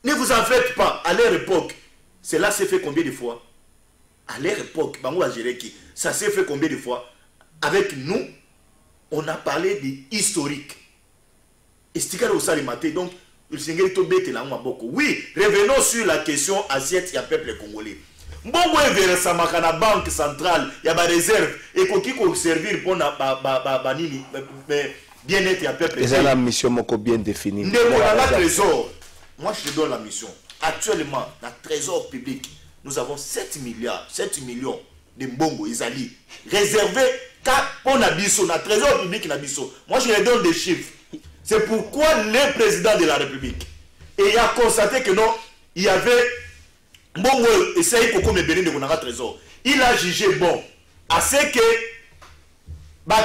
Ne vous en faites pas. À leur époque, cela s'est fait combien de fois? À leur époque, ça s'est fait combien de fois? Avec nous, on a parlé de historique. Donc, oui, revenons sur la question assiette du peuple congolais. Bongo est la banque centrale, il y a des réserves et qui peut servir pour bien-être du peuple. C'est la mission bien définie. Trésor. Moi, je te donne la mission. Actuellement, dans le trésor public, nous avons 7 millions de Mbongo Izali réservés pour Nabiso, dans le trésor public Nabiso. Moi, je leur donne des chiffres. C'est pourquoi le président de la République a constaté que non, il y avait Mbongo essaye pour me bénir de mon trésor. Il a jugé bon à ce que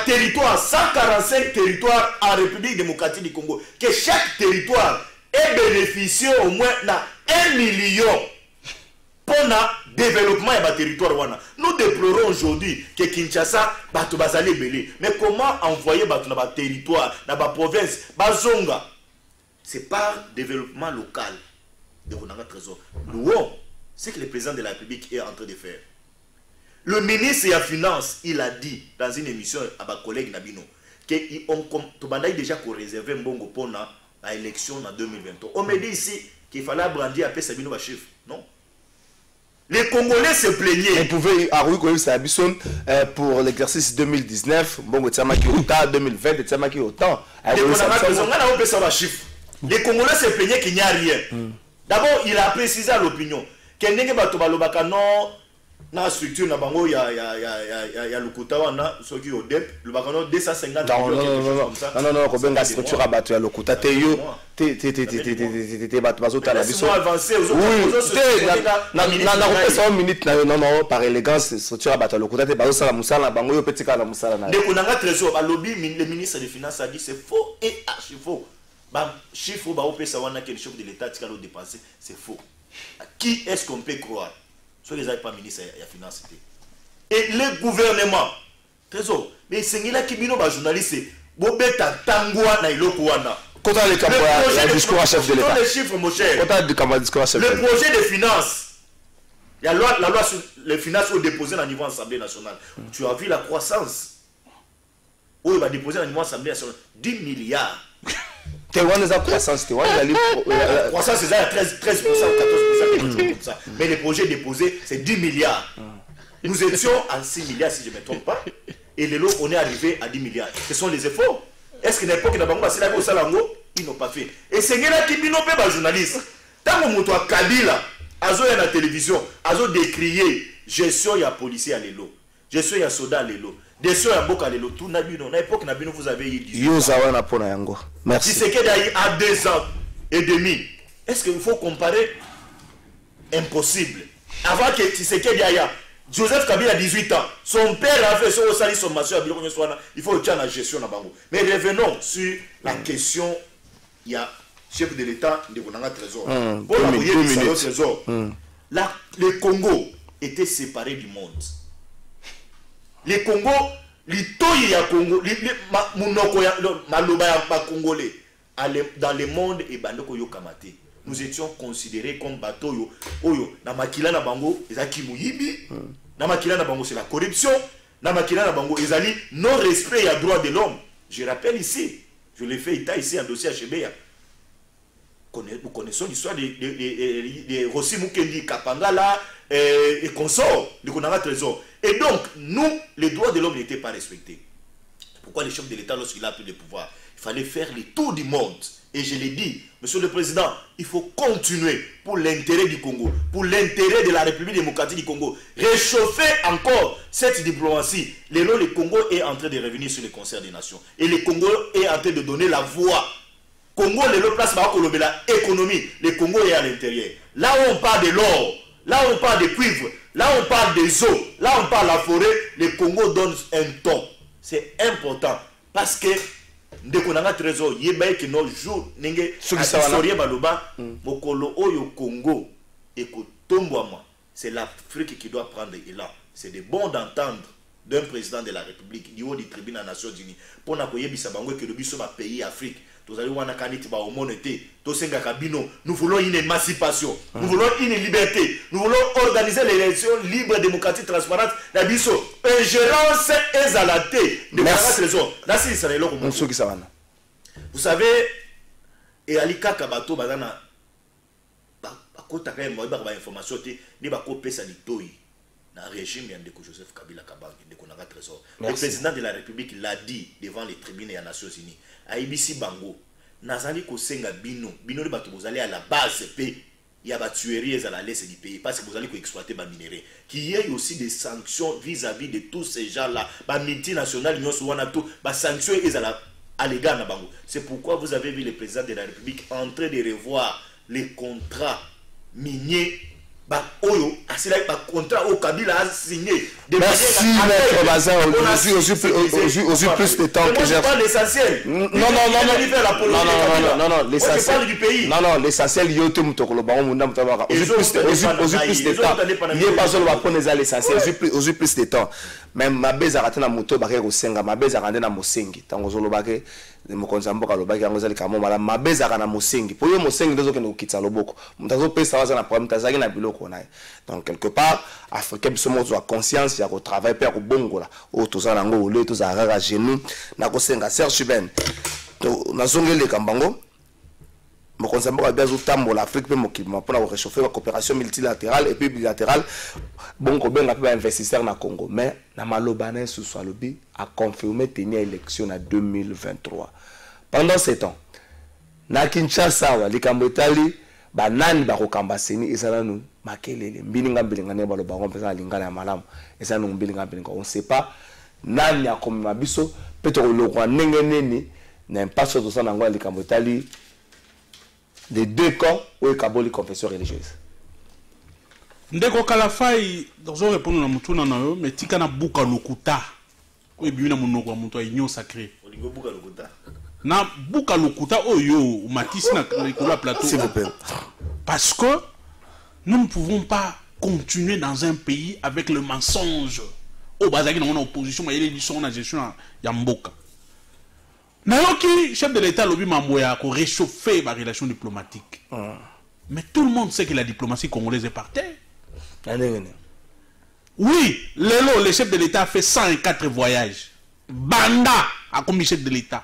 territoire, 145 territoires en République démocratique du Congo, que chaque territoire ait bénéficié au moins de 1 million pour le développement de territoire. Nous déplorons aujourd'hui que Kinshasa soit belé. Mais comment envoyer dans le territoire, dans la province, Bazonga? C'est par développement local de Konanga Trésor. Louons ce que le président de la République est en train de faire. Le ministre de la Finance, il a dit dans une émission à ma collègue Nabino qu'on a déjà réservé Mbongo pour l'élection en 2023. On me dit ici qu'il fallait brandir après Sabino va chiffre. Non. Les Congolais se plaignaient. On pouvait pour l'exercice 2019, Mbongo Tsamaki autant, 2020, Tsamaki autant. Les Congolais se plaignaient qu'il n'y a rien. D'abord, il a précisé à l'opinion que non, dans la structure, il y a le Koutawana, ceux qui ont 250 millions. Non, comme la structure à battre, le Kouta, par élégance, structure à battre, le Kouta, le ministre des Finances a dit c'est faux et archi faux. Chiffre que le chef de l'État a dépensé, c'est faux. Qui est-ce qu'on peut croire? Soit les pas ministre de la Finance. Et le gouvernement, trésor, mais c'est là qui bino ba journaliste, bobeta tangwa na iloko wana. Quand le discours à chef de l'État. Les chiffres, mon cher. Le projet de finances, la loi sur les finances sont déposées au niveau de l'Assemblée nationale. Tu as vu la croissance. Où il va déposer au niveau de l'Assemblée nationale 10 milliards. La croissance, c'est à 13%, 14%, quelque chose comme ça. Mais les projets déposés, c'est 10 milliards. Nous étions à 6 milliards, si je ne me trompe pas. Et les lots, on est arrivé à 10 milliards. Ce sont les efforts. Est-ce que l'époque ils n'ont pas fait? Et c'est là qui n'ont pas de journalistes. Tant que nous avons Kabila, azo à la télévision, azo décrié gestion ya policier à l'élo, gestion ya soldat à l'élo, gestion ya boka à l'élo. Tout n'a vu non. À l'époque n'a vu vous avez eu 18 ans. Merci. Si c'est qu'il y a 2 ans et demi, est-ce qu'il faut comparer? Impossible. Avant que Tshisekedi ait Joseph Kabila a 18 ans. Son père a fait son sommation à Biloko Nyoswana. Il faut le la gestion à Bango. Mais revenons sur la question. Il y a chef de l'État de Konanga Trésor. Pour la Trésor. Le Congo était séparé du monde. Le Congo, l'Itoyi ya Congo, Munoko ya Maloba ya Congolais, dans le monde et Bandoko Yokamate. Nous étions considérés comme bateau oyo na makila na bango ezaki muyibi na makila na bango c'est la corruption na makila na bango ezali non respect et droit de l'homme. Je rappelle ici, je l'ai fait ici en dossier HBA. Nous connaissons l'histoire de Rossi Mukendi Kapangala et consorts de Konanga Trésor. Et donc nous les droits de l'homme n'étaient pas respectés. Pourquoi le chef de l'État lorsqu'il a pris le pouvoir, il fallait faire le tour du monde. Et je l'ai dit, Monsieur le Président, il faut continuer pour l'intérêt du Congo, pour l'intérêt de la République démocratique du Congo. Réchauffer encore cette diplomatie. Le Congo est en train de revenir sur le concert des nations. Et le Congo est en train de donner la voix. Congo, le place l'économie. Le Congo est à l'intérieur. Là où on parle de l'or, là où on parle de cuivre, là où on parle des eaux, là où on parle de la forêt, le Congo donne un ton. C'est important. Parce que de Konanga Trésor yeba que nos jours nenge historien baloba mokolo oyo Congo et kotombwama, c'est l'Afrique qui doit prendre élan. C'est de bon d'entendre d'un président de la République du haut du tribunal des Nations Unies pour na koyebisa bango que le biso ba pays Afrique tozali wana kaniti ba homonete to senga kabino. Nous voulons une émancipation, nous voulons une liberté, nous voulons organiser les élections libres, démocratiques, transparentes. La biso ingérence exalatée de Konanga Trésor. Là c'est ça le vous savez et alika kabato bazana bakota quand même ba information te ni ba kopesa litoi na régime ya ndeko Joseph Kabila Kabange de Konanga Trésor. Le président de la République l'a dit devant les tribunaux des Nations Unies. Aibisi bango nazali kosenga bino le bato bozali à la base pe ya ba tueries à l'est du pays parce que vous allez exploiter ba minerais. Qu'il y ait aussi des sanctions vis-à-vis de tous ces gens-là, ba multinationales nyonso wana to ba sanctions à l'égard na bango. C'est pourquoi vous avez vu le président de la République en train de revoir les contrats miniers. Oyo, c'est là le contrat au Kabila a signé. Merci, Maître Bazin. Aujourd'hui, plus de temps que j'ai. Pas l'essentiel. Non, l'essentiel du pays. Non, l'essentiel, il y a tout le monde. Aujourd'hui, plus de temps. Il n'y a pas seulement l'essentiel. Aujourd'hui, plus de temps. Même ma base a raté na moto, ma base a raté na mosengi. Tango zolo bake. Mokonzambo kalobaki yango zali kamo mala mabeza kana mosengi po yo mosengi ndezo ke nokitsa loboko mutazo pesa waza na problème tazaki na biloko na donc quelque part africain biso mo zo conscience ya ko travail pe ko bongola o to za nango ole to za rara genou na ko senga Serge Ben to nazongele kambango mokonzambo ka bezo tambola Afrique pe mokima pona ko réchauffer la coopération multilatérale et puis bilatérale bon ko benga pe investisseur na Congo mais na malobane sous Swalobi a confirmé tenir élection en 2023. Pendant ce temps, na Kinshasa, likambo etali ba nani ba kokamba seni ezala nu makelele mbilinga mbilinga ne balo ba kompesa lingala ya malamu ezala nu mbilinga mbilinga on sait pas nani akomema biso peut-être lokwa ndenge nini na impasse to sana ngwa likambo etali les deux camps ou ekaboli confession religieuse. Ndeko Kalafai dozo répondre na mutuna na yo mais tika na buka lokuta ko ebi na monoko ya muto inyo sacré olingo buka lokuta na buka lokuta oyo matisi na la plateau s'il vous plaît parce que nous ne pouvons pas continuer dans un pays avec le mensonge au bazaki na opposition mais il sont na gestion ya mboka na yoki chef de l'état lobi mamboya ko réchauffer ba relation diplomatique mais tout le monde sait que la diplomatie congolaise est par terre. Oui, le chef de l'État a fait 104 voyages. Banda a commis chef de l'État.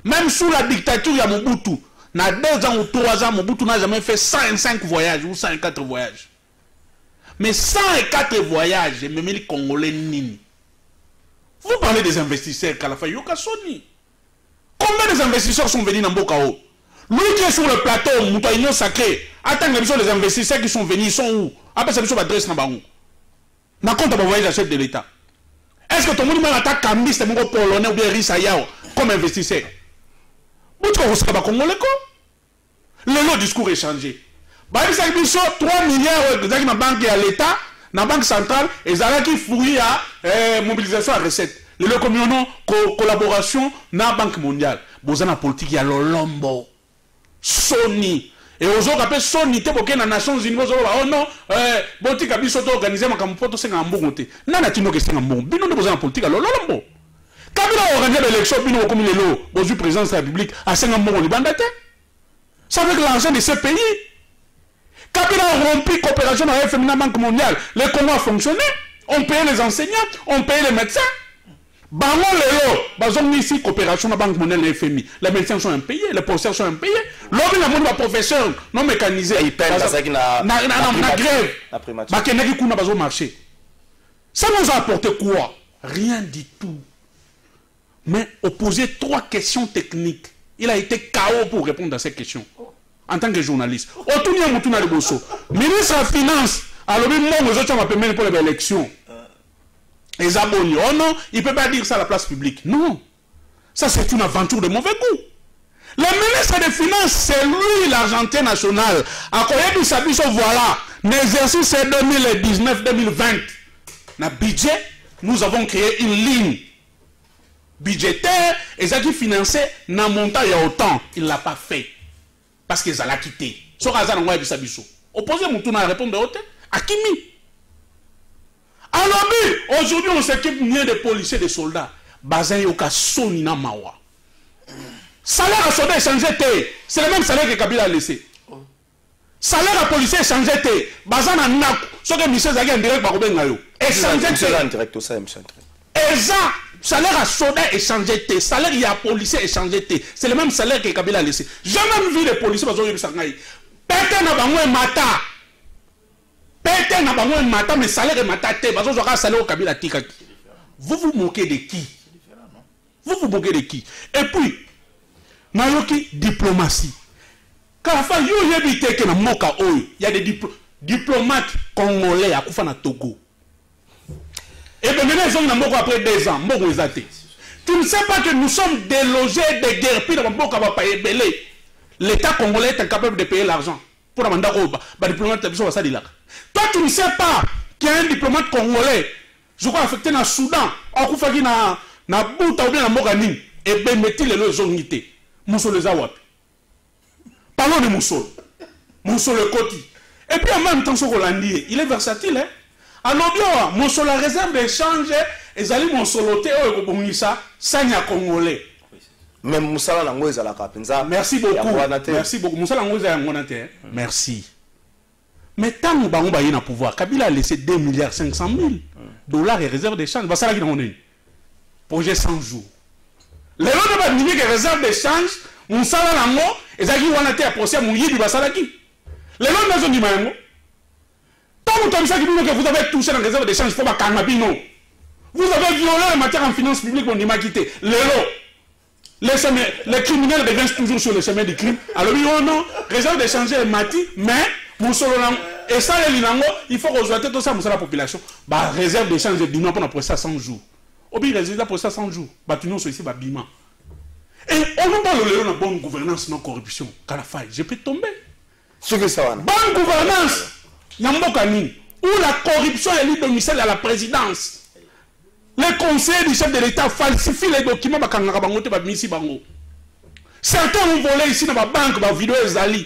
Même sous la dictature, il y a Mobutu. Dans 2 ans ou 3 ans, Mobutu n'a jamais fait 105 voyages ou 104 voyages. Mais 104 voyages, même les Congolais nini. Vous parlez des investisseurs, Kalafa Yokasoni. Combien des investisseurs sont venus dans Bokao? Lui qui est sur le plateau, Moutaïno Sacré, attends les investisseurs qui sont venus, ils sont où? Après, c'est sur l'adresse Nabarou. Na compte à voyager chef de l'État. Est-ce que ton monde attaque Kambiste, mon polonais ou bien Rissayao comme investisseur? Vous savez Congolais quoi? Le discours est changé. Bah, il s'agit de 3 milliards de banque à l'État, la banque centrale et qui fouille à mobilisation à recette. Le communaux collaboration dans la banque mondiale. Vous avez politique il y a Lolombo, Sony. Et aux autres appellent Sony pour que les Nations Unies oh non politique a bien organisé ma campote c'est un bon côté. Nana tino que c'est un bon. Bino de besoin politique à Lolombo. Kabila organisé l'élection bino comme les lots. Bonjour président de la République à 5 bon libandate. Ça avec l'argent de ces pays. Kabila a rompu coopération avec la Banque mondiale. Les Congo a fonctionné. On paye les enseignants, on paye les médecins. Bango lelo, bazong ici coopération la Banque mondiale et FMI. Les médecins sont impayés, les professeurs sont impayés. L'homme la monde professeur non mécanisé. Ils payent ça qui na grève. Bah kenaki kuna bazo marché. Ça nous a apporté quoi? Rien du tout. Mais opposer 3 questions techniques. Il a été KO pour répondre à ces questions. En tant que journaliste. Otunia Mutuna de Bosso. Ministre des Finances. Alors, nous autres, on pour les élections. Et Zaboni. Oh non, il ne peut pas dire ça à la place publique. Non. Ça, c'est une aventure de mauvais goût. Le ministre des Finances, c'est lui, l'Argentin national. À Koyebi Sabiso, voilà. L'exercice 2019-2020. Dans le budget, nous avons créé une ligne budgétaire. Et ça qui finançait, dans le montant, il y a autant. Il ne l'a pas fait. Parce qu'ils allaient quitter. Opposé Moutouna à répondre de à Kimi. Alors, aujourd'hui, on s'équipe mieux de policiers et de soldats. Bazin Yoka Sonina Mawa. Salaire à soldat échangé, c'est le même salaire que Kabila a laissé. Salaire à policier échangé, Bazin a Naku. Ce que Michel Zaghi en direct, Barobengayo. Échangé, en direct, ça, salaire à soldat échangé, salaire il y a policier échangé, c'est le même salaire que Kabila a laissé. Jamais vu les policiers parce que Sangaï. Pété na bango mata. Pété na bango mata, mais salaire est mata te. Parce que j'aurai salaire au Kabila tikaki. Vous vous moquez de qui? Vous vous moquez de qui? Et puis, nayoki diplomatie. Car la fin, il y a des diplomates congolais à Koufana Togo. Et bien maintenant, ils ont après 2 ans. Tu ne sais pas que nous sommes délogés de guerre. Puis l'État congolais est incapable de payer l'argent. Pour la diplomate, toi, tu ne sais pas qu'il y a un diplomate congolais, je crois, affecté dans le Soudan, en Koufagi, dans Bouta ou bien dans Moganim, et bien, mettez les zonité. Moussol les Awap. Parlons de Moussol. Moussol le Koti. Et puis en même temps, ce Rolandier, il est versatile, hein. Alors, mon sur la réserve d'échange, ils allaient mon soloté au Bonissa, Sanya Congolais. Même Moussa Lango est à la Capenza. Merci beaucoup. Merci beaucoup. Moussa Lango est à la merci. Mais tant que nous avons pouvoir, Kabila a laissé 2,5 milliards $ et réserve d'échange. Va ça là qui nous projet 100 jours. Les autres va dire que réserve d'échange, Moussa Lango, et Zaki Wanate a procès à Mouyi du Basalaki. Les autres maisons du Mayango. Tant que vous avez touché dans la réserve d'échange, il faut pas calmer. Vous avez violé la matière en finances publiques, on m'a quitté. Les criminels reviennent toujours sur le chemin du crime. Alors, oui, oh non, réserve d'échanger est mati, mais et ça, il faut rejoindre tout ça pour la population. Bah, réserve d'échange est bima pour ça 100 jours. Obi résultat pour ça 100 jours. Bah, tu nous ici, bah, bima. Et on nous parle de la bonne gouvernance, non corruption. Car la faille, je peux tomber. Ce que ça va. Bonne gouvernance. Où la corruption est liée domicile à la présidence. Les conseillers du chef de l'État falsifient les documents. Certains ont volé ici dans la banque, dans la vidéo Ezali.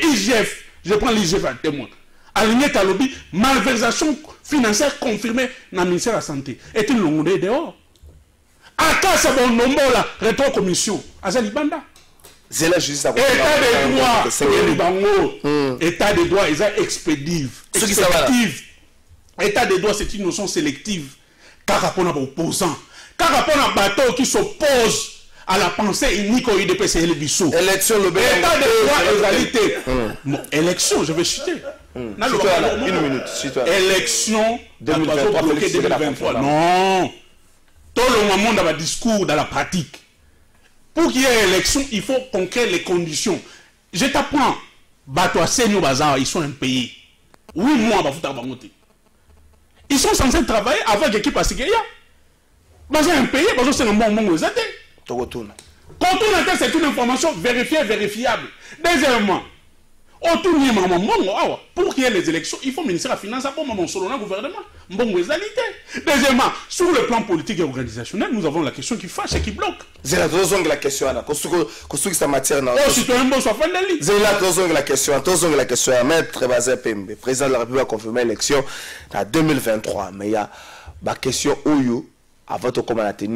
IGF, je prends l'IGF à témoin. Aligné Talobi, malversation financière confirmée dans le ministère de la Santé. Et une longue dehors. Aka Sabon Nombo, la rétro-commission. Azali Banda. C'est la justice à État des droits, ils sont expéditifs. État des droits, c'est une notion sélective. Car rapport à opposants, car rapport à bateau qui s'oppose à la pensée unique au IDPC et le Bissau. Élection, le État des droits, égalité. Élection, je vais citer. Une minute. Élection 2023. Non. Tout le monde a un discours dans la pratique. Pour qu'il y ait élection, il faut qu'on crée les conditions. Je t'apprends. Bato Senyo Bazar, ils sont impayés. 8 mois, ils sont censés travailler avec l'équipe à Sikeya. Bazar impayé, parce que c'est un bon moment aux athées. Quand on attend, c'est une information vérifiée, vérifiable. Deuxièmement, Pour qu'il y ait les élections, il faut le ministère de la Finance pour mon solo gouvernement. Deuxièmement, sur le plan politique et organisationnel, nous avons la question qui fâche et qui bloque. C'est la question. C'est matière. La question. Maître Bazin Pembe, président de la République, a confirmé l'élection en 2023. Mais il y a la question où, avant de commencer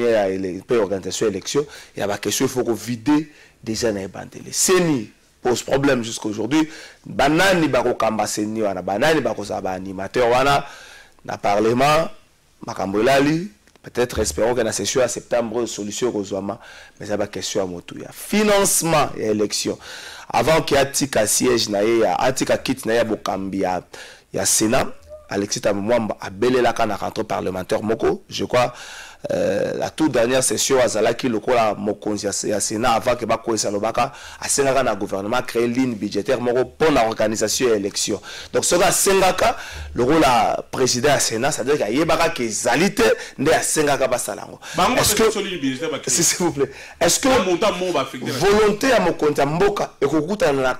l'organisation de l'élection, il y a la question il faut vider déjà les bandés. C'est pose problème jusqu'à aujourd'hui. Banani bako kamba seni wana, banani bako saba animateur wana, na parlement, makambulali, peut-être espérons que la session à septembre, solution kozwama, mais ça va question à motu ya. Financement et élection. Avant qu'il y ait tika siège na ya, atika kit na ya bokambi ya Sénat, Alexis Tamouamba a belé la kana rentrée parlementaire moko, je crois. La toute dernière session à Zalaki le la mokonzi ya Sénat avant que bako esalobaka a sengaka na gouvernement créer ligne budgétaire moko pour l'organisation et élection. Donc ce gars sengaka le la président à Sénat, ça veut dire qu'il y a yebaka que zalité nde a sengaka basalango. Est-ce que s'il vous plaît, est-ce que volonté à mokonzi mboka et kokuta na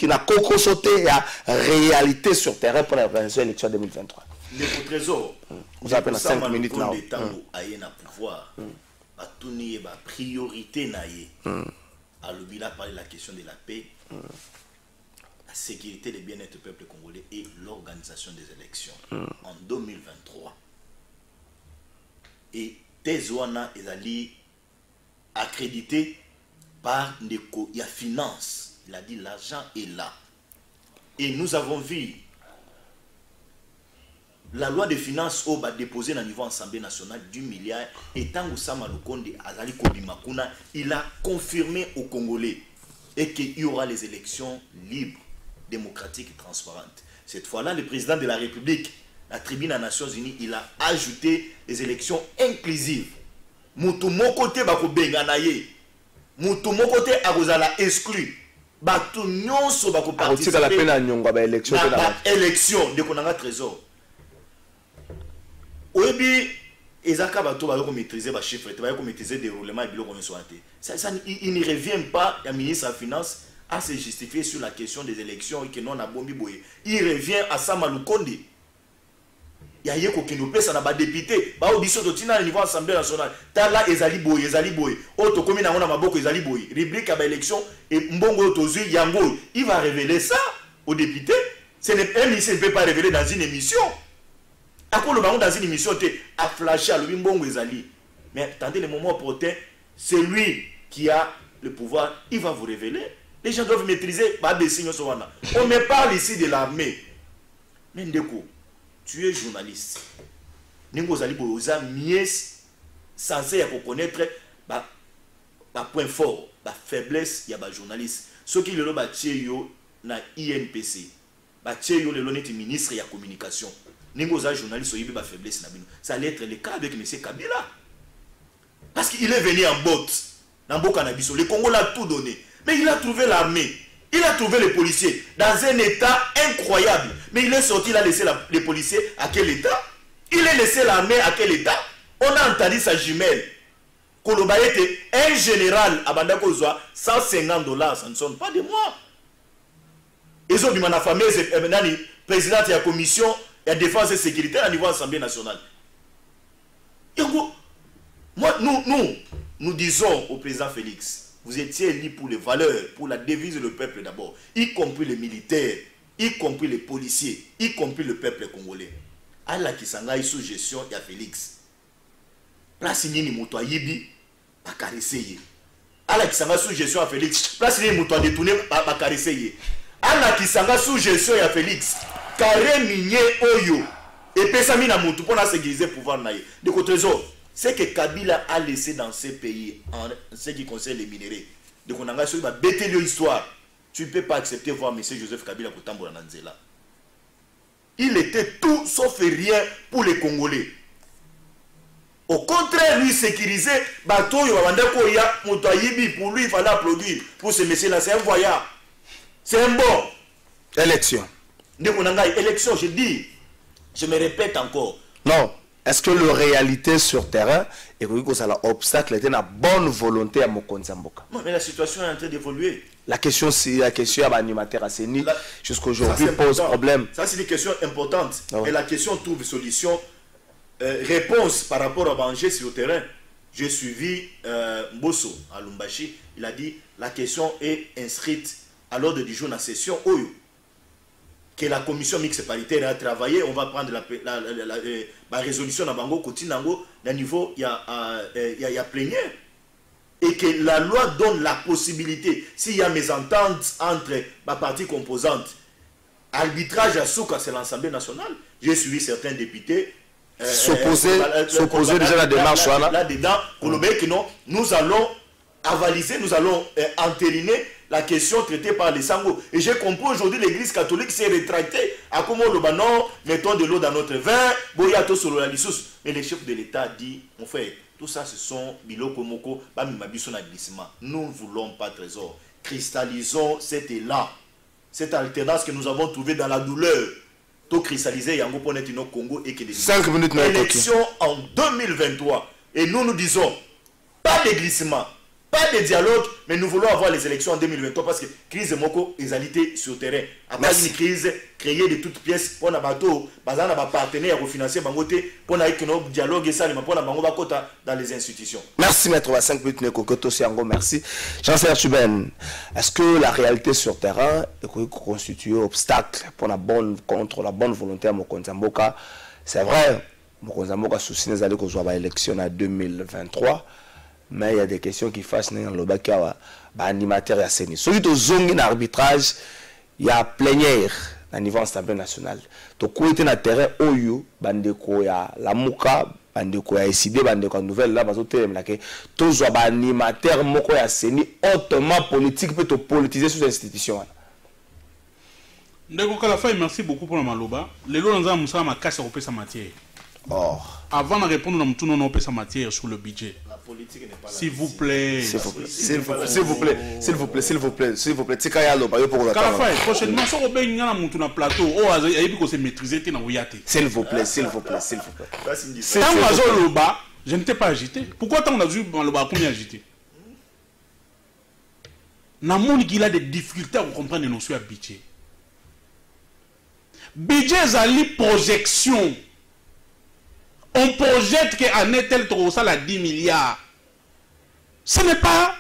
na koko sauter ya réalité sur terrain pour l'organisation et l'élection 2023? Le trésor, vous avez 5 minutes là. Pouvoir, la priorité à l'obila parler de la question de la paix, la sécurité des bien-être du peuple congolais et l'organisation des élections en 2023. Et Tezoana est allé accrédité par Neko, il y a finance, il a dit l'argent est là. Et nous avons vu la loi de finances au bas déposée au niveau Assemblée nationale du milliard et tant Oussama Lukonde Azali Kobimakuna, il a confirmé aux Congolais et qu'il y aura les élections libres, démocratiques et transparentes. Cette fois-là, le président de la République, la tribune des Nations Unies, il a ajouté les élections inclusives. Moutou mon côté bako benganaye, moutou mon côté agozala exclu. Batou nyonso bako participer à l'élection de konanga trésor. Oyebi ezaka bato ba ko maîtriser ba chiffres, ba ko maîtriser déroulement et biloko nsoate. Ça il ne revient pas à ministre de la finance à se justifier sur la question des élections et que non a bombi boye. Il revient à Samalukonde. Ya yeko kinope ça na ba député, ba audition de tina au niveau Assemblée nationale. Tala ezali boye. Auto commune na maboko ezali boye. Rubrique à ba élection et mbongo tozu yango, il va révéler ça aux députés. Ce n'est pas il ne peut pas révéler dans une émission. À quoi le baron dans une émission a flashé à l'Obimbongo Ezali. Mais attendez le moment opportun, c'est lui qui a le pouvoir, il va vous révéler. Les gens doivent maîtriser. On me parle ici de l'armée. Mais Ndeko, tu es journaliste. Ningo Zali Boza mies censé connaître ba point fort, ba faiblesse, il y a ba journaliste. Ceux qui le lo ba yo na INPC. Ba yo le l'honnête ministre ya communication. Ningoza journaliste oyibi ba faiblesse na bino. Ça allait être le cas avec M. Kabila. Parce qu'il est venu en botte. Dans Boka Nabiso. Le Congo l'a tout donné. Mais il a trouvé l'armée. Il a trouvé les policiers. Dans un état incroyable. Mais il est sorti, il a laissé les policiers à quel état? Il a laissé l'armée à quel état? On a entendu sa jumelle. Koloba était un général à Bandakozwa, $150. Ça ne sonne pas de moi. Ils ont dit ma famille, président de la commission. La défense et sécurité à niveau Assemblée nationale. Moi, nous disons au président Félix, vous étiez élu pour les valeurs, pour la devise du peuple d'abord, y compris les militaires, y compris les policiers, y compris le peuple congolais. Allah qui s'en aille sous gestion, il y a Félix. Place ni moto ayibi, pas caresser. Allah qui s'en aille sous gestion à Félix. Place ni moto détourné, pas caresser. Allah qui s'en aille sous gestion, il y a Félix. Carré minier oyo et pesami na mutu pour sécuriser pouvoir naïe. De côté trésor, c'est que Kabila a laissé dans ces pays en ce qui concerne les minéraux. De qu'on engage sur ma bête l'histoire. Tu ne peux pas accepter voir M. Joseph Kabila pour Tambour Nanzela. Il était tout sauf rien pour les Congolais. Au contraire, lui sécuriser bateau Yawandako ya Moutayibi pour lui il fallait applaudir pour ce monsieur là, c'est un voyant. C'est un bon élection. Élection, je dis, je me répète encore. Non, est-ce que la réalité sur terrain et que ça l'obstacle était la bonne volonté à Mokonzi Mboka? Non, mais la situation est en train d'évoluer. La question c'est la question à l'animateur à Séni jusqu'aujourd'hui pose problème. Ça c'est une question importante. Ah ouais. Et la question trouve solution, réponse par rapport à Bangé sur le terrain. J'ai suivi Mbosso à Lumbashi. Il a dit la question est inscrite à l'ordre du jour de la session Oyo. Que la commission mixte paritaire a travaillé, on va prendre la résolution à Bango Kotinango, à niveau il y a plénière. Et que la loi donne la possibilité, s'il y a mésentente entre les parties composantes, arbitrage à Souka, c'est l'Assemblée nationale. J'ai suivi certains députés s'opposer déjà à la démarche là-dedans, nous allons avaliser, nous allons entériner la question traitée par les Sango. Et j'ai compris aujourd'hui l'église catholique s'est rétractée à comment le banon, mettons de l'eau dans notre vin, boyato sur la lissous. Mais le chef de l'État dit, mon frère, tout ça ce sont biloko moko, bamimabiso na glissement. Nous ne voulons pas trésor. Cristallisons cet élan, cette alternance que nous avons trouvée dans la douleur. Tout cristalliser yango pour être au Congo et que des 5 minutes élections en 2023. Et nous disons, pas de glissement. Pas de dialogue, mais nous voulons avoir les élections en 2023 parce que crise Moko est alité sur le terrain. Après une crise créée de toutes pièces pour nos bateaux, bazar na partenaires à refinancer bangoté pour na que nos dialogue et ça les pour na bango bakota dans les institutions. Merci maître 5 minutes Neko Koto Siango, merci. Chancelier Chuben, est-ce que la réalité sur terrain est constituée obstacle pour la bonne contre la bonne volonté à Mokonzi Mboka? C'est vrai, Mokonzi Mboka souci les allées qu'on soit à l'élection en 2023. Mais il y a des questions qui fassent dans le bac à animateur et à Séni. Celui de zone arbitrage, il y a plénière à niveau Assemblée nationale. Donc, quand on a terrain, Oyo, bandeko ya la Mouka, bandeko ya SID, bandeko ya nouvelle là, parce que tout soit animateur moko ya Séni hautement politique peut politiser sous l'institution. Ndeko Kalafa, merci beaucoup pour le maloba. Les lois dans un moussa ma casse à sa matière. Or. Avant de répondre, nous avons sa matière sur le budget. La politique n'est pas là. S'il vous plaît. S'il vous plaît. S'il vous plaît. S'il vous plaît. S'il vous plaît. S'il vous plaît. Prochainement, si on a un plateau, on va maîtriser. S'il vous plaît. S'il vous plaît. S'il vous plaît. Je ne t'ai pas agité. Pourquoi tant on a vu le bas combien agité? Namoni qu'il a des difficultés à comprendre les notions de budget. Budget, c'est projection. On projette qu'en est-elle trop ça, 10 milliards. Ce n'est pas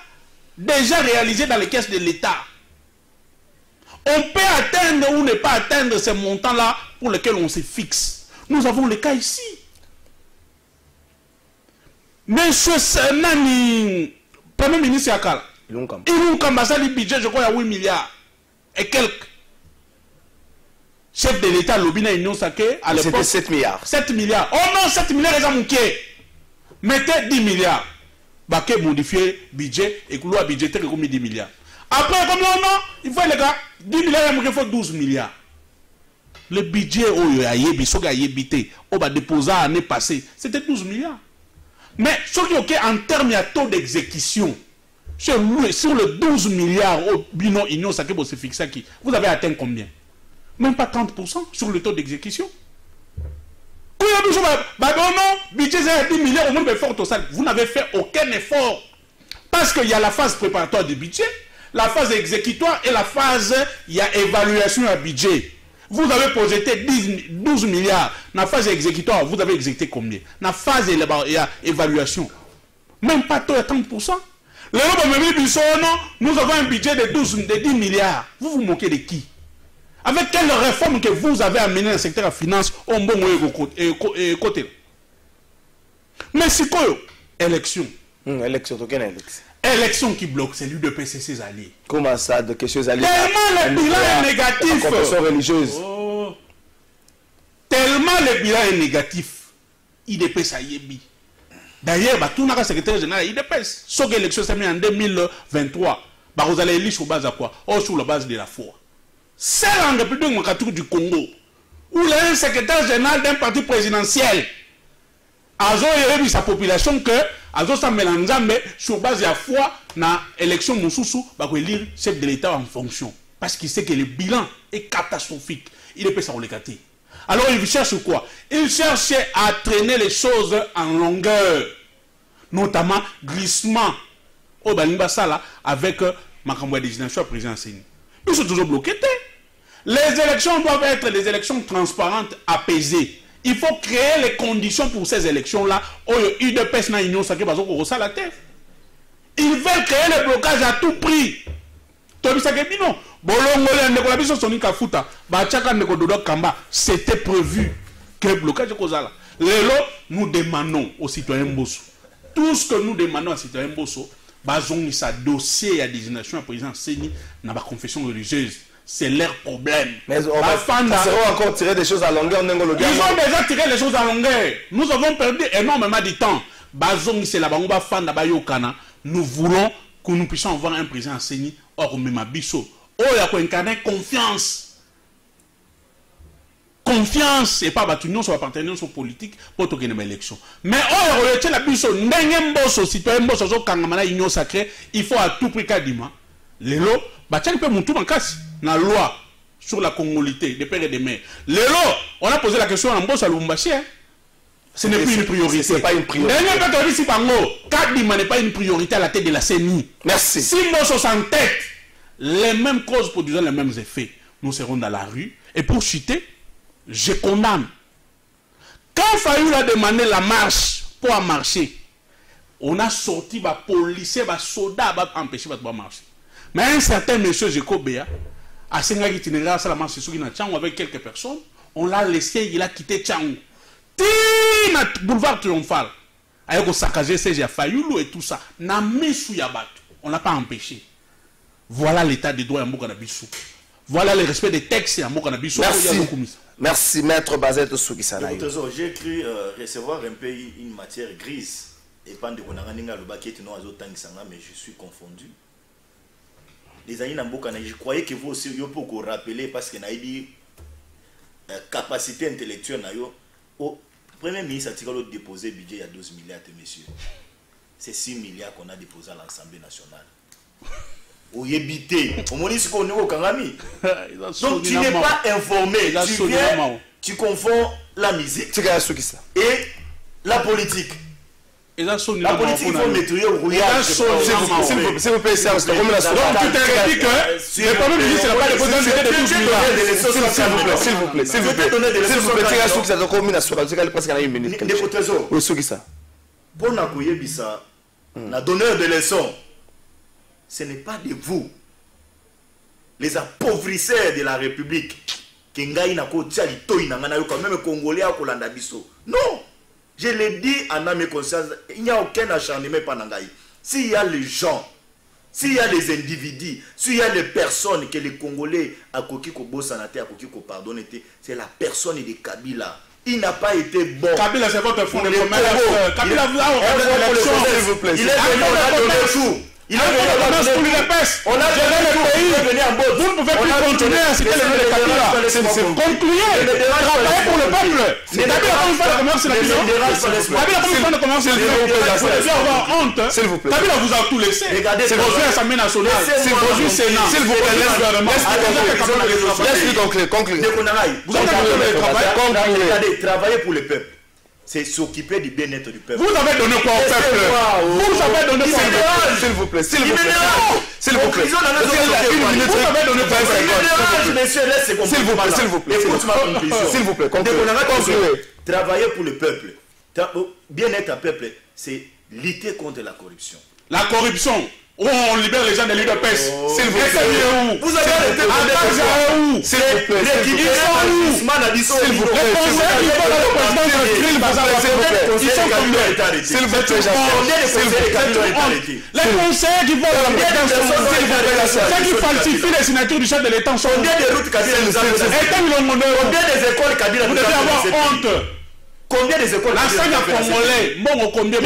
déjà réalisé dans les caisses de l'État. On peut atteindre ou ne pas atteindre ces montants-là pour lesquels on se fixe. Nous avons le cas ici. Monsieur Nani, Premier ministre Yakala, il nous a dit budget, je crois, à 8 milliards et quelques. Chef de l'État, Lobina Union Sake, à l'époque. C'était 7 milliards. 7 milliards. Oh non, 7 milliards, ils ont manqué. Mettez 10 milliards. Baké modifier budget et couloir budgétaire comme 10 milliards. Après, comme non, il faut les gars, 10 milliards, il faut 12 milliards. Le budget, oh, il y a yébité, on va déposer l'année passée, c'était 12 milliards. Mais, ce qui est OK, en termes de taux d'exécution, sur le 12 milliards, au bilan Union Sake, vous fixé qui, vous avez atteint combien? Même pas 30% sur le taux d'exécution. Budget 10 milliards, au moins effort total. Vous n'avez fait aucun effort. Parce qu'il y a la phase préparatoire du budget, la phase exécutoire et la phase, il y a évaluation à budget. Vous avez projeté 12 milliards. Dans la phase exécutoire, vous avez exécuté combien? Dans la phase évaluation, même pas taux à 30%. Nous avons un budget de 10 milliards. Vous vous moquez de qui? Avec quelle réforme que vous avez amené dans le secteur de la finance au bon côté? Mais c'est quoi? Élection. Élection qui bloque, c'est l'UDPC ses alliés. Comment ça, de questions alliées? Tellement le bilan est négatif. Confession religieuse. Oh. Tellement le bilan est négatif. IDPS a yébi. D'ailleurs, tout le secrétaire général IDPS. Sauf que l'élection s'est mise en 2023. Vous allez élire sur base à quoi? Oh, sur la base de la foi. C'est en République démocratique du Congo, où le secrétaire général d'un parti présidentiel a dit sa population que Azo sa mélange sur base de la foi dans l'élection Moussoussou, va élire chef de l'État en fonction. Parce qu'il sait que le bilan est catastrophique. Il est pas ça le gâter. Alors il cherche quoi? Il cherche à traîner les choses en longueur, notamment glissement au Balimbasala avec ma campagne de désignation à président Séni. Ils sont toujours bloqués. Les élections doivent être des élections transparentes, apaisées. Il faut créer les conditions pour ces élections-là. Ils veulent créer le blocage à tout prix. C'était prévu que le blocage est. Nous demandons aux citoyens Bosso. Tout ce que nous demandons aux citoyens Bosso, basons sa dossier à désignation à président Séni dans la confession religieuse. C'est leur problème. Mais on va encore tirer des choses à longueur. Ils ont déjà tiré les choses à longueur. Nous avons perdu énormément de temps. Nous voulons que nous puissions avoir un président Séni hors Memabiso. Oh, il y a incarner confiance. Confiance et pas battre sur l'appartenance politique pour gagner l'élection. Mais oh, il y a la biso. N'engem citoyen bosso kangamana union sacrée. Il faut à tout prix kadima. Les lots, battre peut monter en casse. La loi sur la congolité des pères et des mères. Lélo, on a posé la question à Mbosso à Lubumbashi. Ce n'est plus une priorité. Ce n'est pas une priorité. Kadima n'est pas une priorité à la tête de la CENI. Merci. Si Mbosso s'entête, les mêmes causes produisant les mêmes effets, nous serons dans la rue. Et pour chuter, je condamne. Quand Fayulu a demandé la marche pour marcher, on a sorti les policiers, les soldats pour empêcher de marcher. Mais un certain monsieur Jekobea, à Senga itinéraire, ça la marche sur Tchangou avec quelques personnes, on l'a laissé, il a quitté Tchangou. Tina boulevard triomphal. Avec le saccagé, c'est Fayulu et tout ça. Na mesu yabat. On l'a pas empêché. Voilà l'état des droits à Mokanabisu. Voilà le respect des textes à Mokanabisu. Merci. Merci, maître Bazette Soukisana. J'ai cru recevoir un peu une matière grise. Et pas de Konanganinga le baquet, non, mais je suis confondu. Les amis je croyais que vous aussi, vous pouvez vous rappeler parce que vous avez dit capacité intellectuelle. Le Premier ministre a déposé budget il y a 12 milliards, messieurs. C'est 6 milliards qu'on a déposé à l'Assemblée nationale. Au Yébité, au Monisco, au niveau Kangami. Donc tu n'es pas informé. Tu viens, tu confonds la musique et la politique. La politique, il faut maîtriser le rouillage. S'il vous plaît, c'est un peu. Donc tu t'es dit que le Premier ministre n'a pas déposé un budget de 12 milliards. S'il vous plaît, s'il vous plaît. S'il vous plaît, tu as su que ça doit communiquer à Soukisa. Tu as presque une minute. Oui, Soukisa. Bon, na donneur de leçons, ce n'est pas de vous, les appauvrisseurs de la République, qui n'ont même Congolais à Kolanda Bisso. Non! Je l'ai dit en âme et conscience, il n'y a aucun acharnement pendant Ngaï. S'il y a les gens, s'il y a les individus, s'il y a les personnes que les Congolais à Kokiko Bossanate, à Kokiko pardonné, c'est la personne de Kabila. Il n'a pas été bon. Kabila, c'est votre fond de commerce. Kabila, vous s'il vous plaît. Il est venu, on a donné tout. Il a donné le pays. On a donné le pays. Vous ne pouvez plus continuer à citer le nom de Kabila. Concluez. Travaillez pour le peuple. Kabila a comme faire le commerce de la question. Kabila a comme faire le commerce de la question. Vous devez avoir honte. Kabila vous a tout laissé. C'est vos l'Assemblée nationale. C'est vos Sénat. S'il vous plaît, laisse-le conclure. Vous avez travaillé pour le peuple. C'est s'occuper du bien-être du peuple. Vous avez donné quoi au peuple? Vous avez donné quoi au peuple? S'il vous plaît, s'il vous plaît. S'il vous plaît. Vous avez donné quoi au peuple? S'il vous plaît, s'il vous plaît. S'il vous plaît, concluez. Travailler pour le peuple. Bien-être du peuple, c'est lutter contre la corruption. La corruption. Oh, on libère les gens de l'île de pêche. S'il vous plaît. Vous avez arrêté où? S'il vous plaît. Ils sont où? S'il vous plaît. Ils sont combien? S'il vous plaît. Les conseillers qui vont à la présidence, ceux qui falsifient les signatures du chef de l'État sont combien de routes Kabila nous a combien des écoles Kabila nous a vous devez avoir honte. Combien des écoles la saga congolais, bon combien